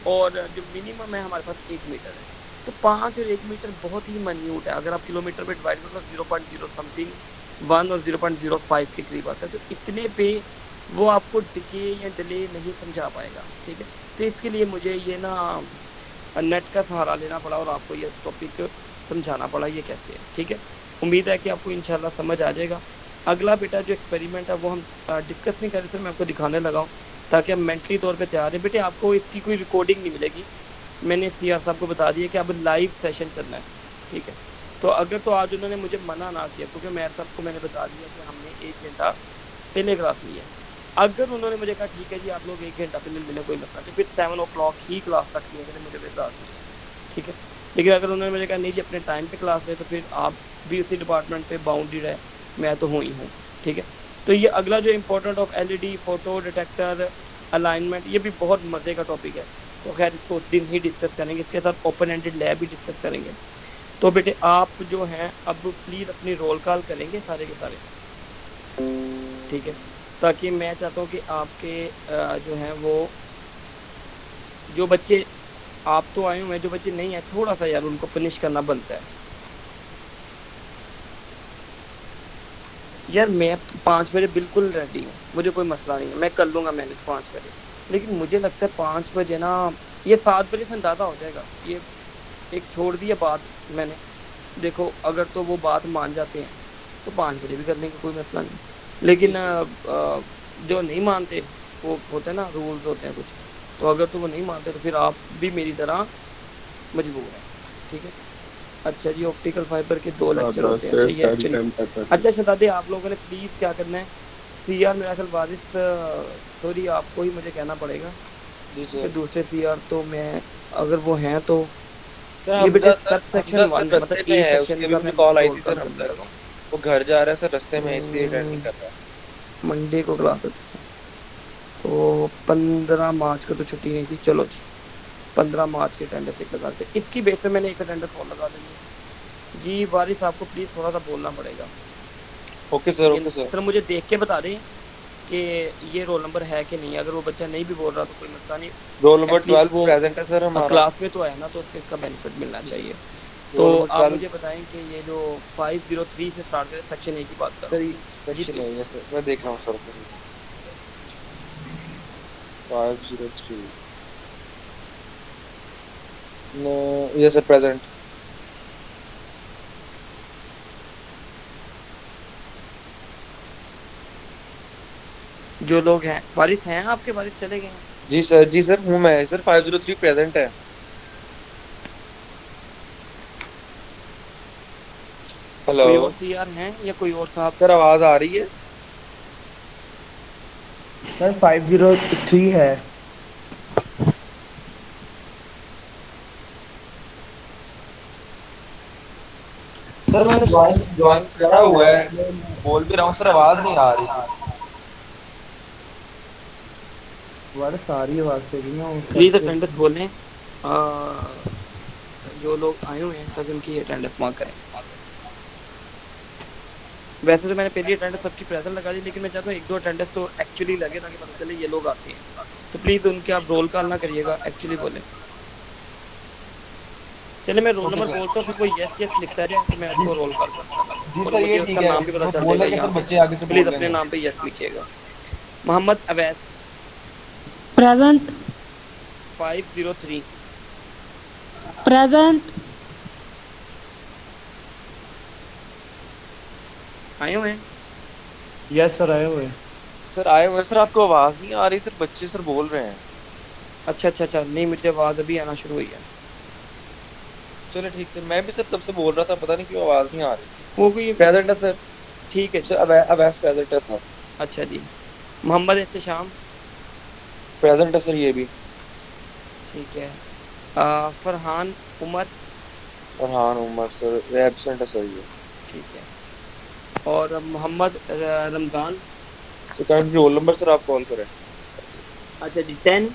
और जो मिनिमम है हमारे पास 1 मीटर है। तो 5 और 1 मीटर बहुत ही मन्यूट है। अगर आप किलोमीटर पे डिवाइड करो तो 0.0 समथिंग 1 और 0.05 के करीब आता है, तो इतने पे वो आपको डिके या डिले नहीं समझा पाएगा। ठीक है, तो इसके लिए मुझे ये ना नेट का सहारा लेना पड़ा और आपको ये टॉपिक समझाना पड़ा ये कैसे है। ठीक है, उम्मीद है कि आपको इंशाल्लाह समझ आ जाएगा। अगला बेटा जो एक्सपेरिमेंट है वो हम डिस्कस नहीं कर रहे, सर मैं आपको दिखाने लगा हूँ ताकि हम मेंटली तौर पे तैयार है। बेटे आपको इसकी कोई रिकॉर्डिंग नहीं मिलेगी, मैंने सीआर साहब को बता दिया कि अब लाइव सेशन चलना है। ठीक है, तो अगर तो आज उन्होंने मुझे मना ना किया, क्योंकि मैं साहब को मैंने बता दिया कि हमने 1 घंटा पहले क्लास ली है। अगर उन्होंने मुझे कहा ठीक है जी आप लोग 1 घंटा पहले मिले कोई मसला नहीं, फिर 7 o'clock ही क्लास रखनी है, मुझे बेजार नहीं है। ठीक है, लेकिन अगर उन्होंने मुझे कहा नहीं जी अपने टाइम पे क्लास ले, तो फिर आप भी उसी डिपार्टमेंट पे बाउंडेड है, मैं तो हूँ ही हूँ। ठीक है, तो ये अगला जो important of LED photo detector alignment, ये भी बहुत मज़े का टॉपिक है, तो खैर इसको उस दिन ही डिस्कस करेंगे। इसके साथ ओपन एंडेड लैब भी डिस्कस करेंगे। तो बेटे आप जो हैं अब प्लीज़ अपनी रोल कॉल करेंगे सारे के सारे। ठीक है, ताकि मैं चाहता हूँ कि आपके जो हैं वो जो बच्चे आप तो आए हुए हैं, जो बच्चे नहीं हैं थोड़ा सा यार उनको पनिश करना बनता है। यार मैं 5 बजे बिल्कुल रेडी हूँ, मुझे कोई मसला नहीं है, मैं कर लूँगा मैनेज 5 बजे, लेकिन मुझे लगता है 5 बजे ना, ये 7 बजे से अंदाज़ा हो जाएगा। ये एक छोड़ दिया बात मैंने, देखो अगर तो वो बात मान जाते हैं तो 5 बजे भी कर लेंगे, कोई मसला नहीं। लेकिन जो नहीं मानते वो होते हैं ना, रूल्स होते हैं कुछ, तो अगर तो वो नहीं मानते तो फिर आप भी मेरी तरह मजबूर हैं। ठीक है, अच्छा जी ऑप्टिकल फाइबर के 2 लेक्चर होते हैं। अच्छा ये एक्चुअली अच्छा शहजादे आप लोगों ने प्लीज़ क्या करना है, सीआर मेरा ख्याल वारिस सॉरी आपको ही मुझे कहना पड़ेगा, जी कि सर। दूसरे सीआर तो मैं अगर वो हैं तो सर ये बेटे Hamza sir, sub section Hamza sir 1 है, रास्ते मतलब में ए है, सेक्शन उसकी अभी का मुझे मैं कॉल आई रोल थी कॉल सर करने हमजा लगा की। हूँ। वो घर जा रहा है सर, रास्ते में है, इसलिए अटेंड नहीं कर रहा। मंडे को क्लास है, तो 15 मार्च को तो छुट्टी नहीं थी। चलो जी, 15 मार्च की अटेंडेंस एक लगा देते, इसकी बेस पे मैंने एक अटेंडेंस और लगा देनी है जी। वारिस आपको प्लीज थोड़ा सा बोलना पड़ेगा। ओके सर, ये ओके सर। सर मुझे देख के बता दें कि ये रोल नंबर है कि नहीं। अगर वो बच्चा नहीं भी बोल रहा तो कोई मसला नहीं, रोल नंबर एटलीस्ट 12 वो प्रेजेंट है सर हमारा। क्लास में तो आया ना, तो उसके इसका बेनिफिट मिलना जी चाहिए। सर। तो रोल नंबर आप 12 मुझे बताएं कि ये जो 503 से स्टार्ट करें, सेक्शन ए की बात कर रहा सर, हूँ ये जी सेक्शन प्लीज। है ये सर, मैं देख रहा हूँ सर। 503। ये सर प्रेजेंट। जो लोग हैं वारिस हैं आपके, वारिस चले गए हैं? जी सर, जी सर, हूँ मैं सर। 503 प्रेजेंट है। हेलो कोई और सीआर हैं या कोई और साहब? सर, आवाज आ रही है? सर 503 है। सर मैंने ज्वाइन ज्वाइन करा हुआ है, मैं बोल भी रहा हूँ सर, आवाज नहीं आ रही। हमारे सारी आवाज से भी ना प्लीज अटेंडेंस बोलें। जो लोग आए हुए हैं ताकि उनकी अटेंडेंस मार्क करें। वैसे तो मैंने पहली अटेंडेंस सबकी प्रेजेंट लगा दी, लेकिन मैं चाहता हूँ एक दो अटेंडेंस तो एक्चुअली लगे ताकि पता चले ये लोग आते हैं। तो प्लीज उनके आप रोल कॉल ना करिएगा, एक्चुअली बोले। चले मैं रोल ओके नंबर सर। बोलता हूँ, फिर कोई यस यस लिखता रहे तो मैं जी उसको रोल कॉल करता जी हूँ और सर, ये मुझे ठीक उसका है। नाम भी पता वो चल जाएगा बोलेंगे सर, यहाँ से। बच्चे आगे से प्लीज बोल अपने लेंगे। नाम पे यस लिखिएगा। मोहम्मद अवैस प्रेजेंट। 503। प्रेजेंट। आए हुए हैं? यस सर आए हुए। सर आए हुए हैं सर, आपको आवाज नहीं आ रही सर, बच्चे सर बोल रहे हैं। अच्छा अच्छा अच्छा, नहीं मुझे आवाज़ अभी आना शुरू हुई है। चलो ठीक सर, मैं भी सर तब से बोल रहा था, पता नहीं क्यों आवाज नहीं आ रही। वो कोई प्रेजेंट है सर। ठीक है जी। सर अवैस प्रेजेंट है सर। अच्छा जी। मोहम्मद एहतशाम प्रेजेंट है सर, ये भी। ठीक है। फरहान उमर फरहान उमर सर एब्सेंट है सर, ये। ठीक है। और Mohammad Ramzan. Sir current roll number sir, आप कॉल करें। अच्छा जी 10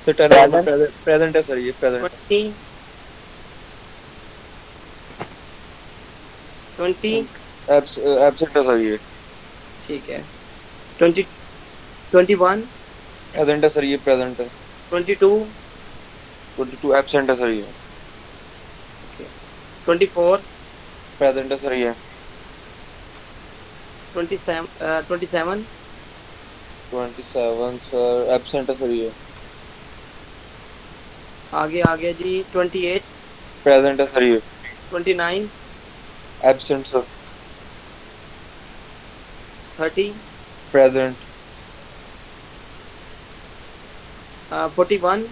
सर 10 रोल नंबर प्रेजेंट है सर, ये प्रेजेंट है। 20 20 एब्सेंट है सर, ये। ठीक है। 20 21 प्रेजेंट है सर, ये प्रेजेंट है। 22 22 एब्सेंट है सर, ये। 24 प्रेजेंट है सर, ये। 27 27 27 सर एब्सेंट है सर, ये। आगे आ गया जी 28 प्रेजेंट है सर, ये। 29 absent sir. 30 present. 41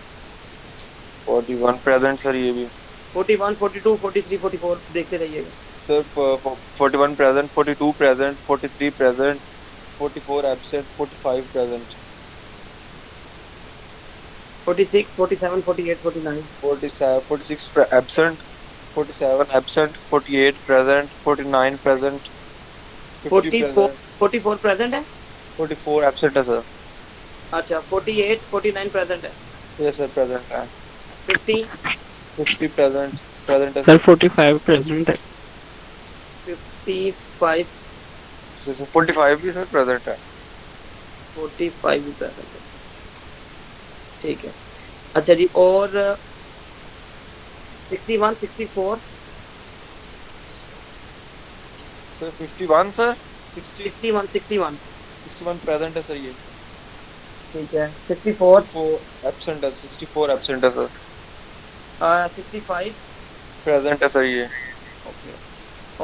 41 present sir, ये भी। 41 42 43 44 देखते रहिएगा। Sir 41 present, 42 present, 43 present, 44 absent, 45 present, 46 47 48 49 47 46 absent, 47 absent, 48 present, 49 present, 50 44 present, 44 present है। 44 एब्सेंट है सर। अच्छा 48 49 प्रेजेंट है। ये सर प्रेजेंट है। 50 50 प्रेजेंट है सर सर। 45 प्रेजेंट है। 55 जैसे 45 भी सर प्रेजेंट है। 45 भी प्रेजेंट है। ठीक है। अच्छा जी, और 61 64 सर 51 सर 60 61 61 61 प्रेजेंट है सर, ये। ठीक है। 64 64 एब्सेंट है, 64 एब्सेंट है सर। 65 प्रेजेंट है सर, ये। ओके।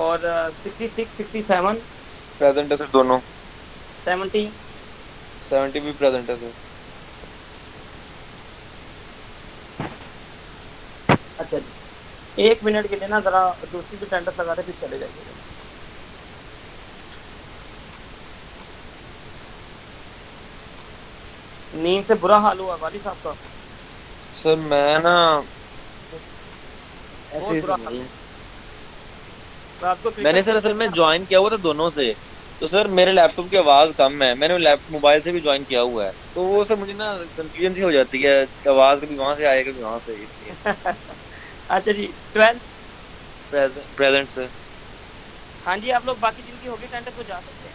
और 66 67 प्रेजेंट है सर दोनों। 70 70 भी प्रेजेंट है सर। अच्छा जी, 1 मिनट के लिए ना जरा दूसरी भी टेंडर लगा दे, फिर चले जाइएगा। नींद से बुरा हाल हुआ वाली साहब का। सर मैं ना ऐसे ही बुरा सुन हाल रही है। है। रात को मैंने क्रिकेट सर असल में खेलते ज्वाइन किया हुआ था दोनों से। तो सर मेरे लैपटॉप की आवाज कम है, मैंने मोबाइल से भी ज्वाइन किया हुआ है, तो वो सर मुझे ना कंफ्यूजन सी हो जाती है, आवाज कभी वहां से आए कभी वहां से, इसलिए। हैं। अच्छा जी 12। Present sir. हाँ जी आप लोग बाकी जिनकी होगी टेंट तो जा सकते हैं।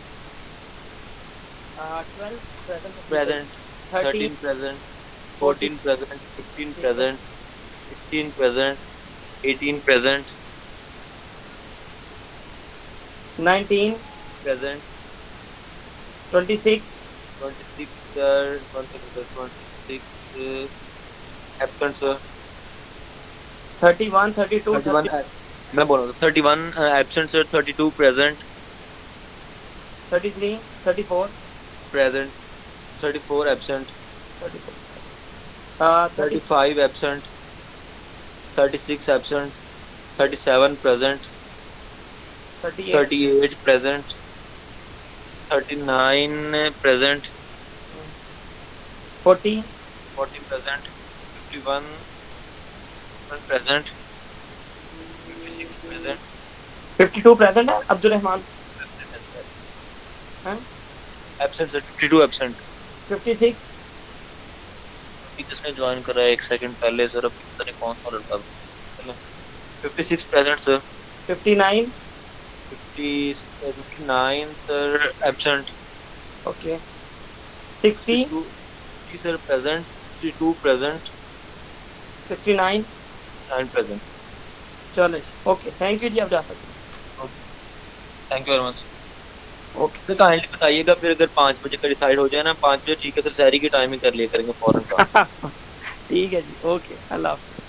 12 प्रेजेंट, प्रेजेंट 13 13 प्रेजेंट 14 14 प्रेजेंट 15 ठीक है, present 16 present 18 present 19 present 26 26 sir 26 absent sir 31 32 31 मैं बोल रहा हूँ 31 absent sir 32 present 33 34 present 34 absent 34 30 35 absent 36 absent 37 present 38 38 present 39 present 40 40 present 51 present 56 present 52 present है अब्दुल रहमान हैं absent sir 52 absent 56 अभी किसने ज्वाइन करा है एक सेकंड पहले सर, अभी पता नहीं कौन सा लड़का। चलो 56 present sir 59 59 sir absent okay 60 50 sir present 62 present 59 9 present। चलो ओके थैंक यू जी आप जा सकते थैंक यू वेरी मच। हैं ओके तो काइंडली बताइएगा फिर, अगर 5 बजे का डिसाइड हो जाए ना, 5 बजे ठीक है सर, शहरी की टाइमिंग कर लिया करेंगे फौरन का। ठीक है जी ओके अल्लाह हाफ़िज़।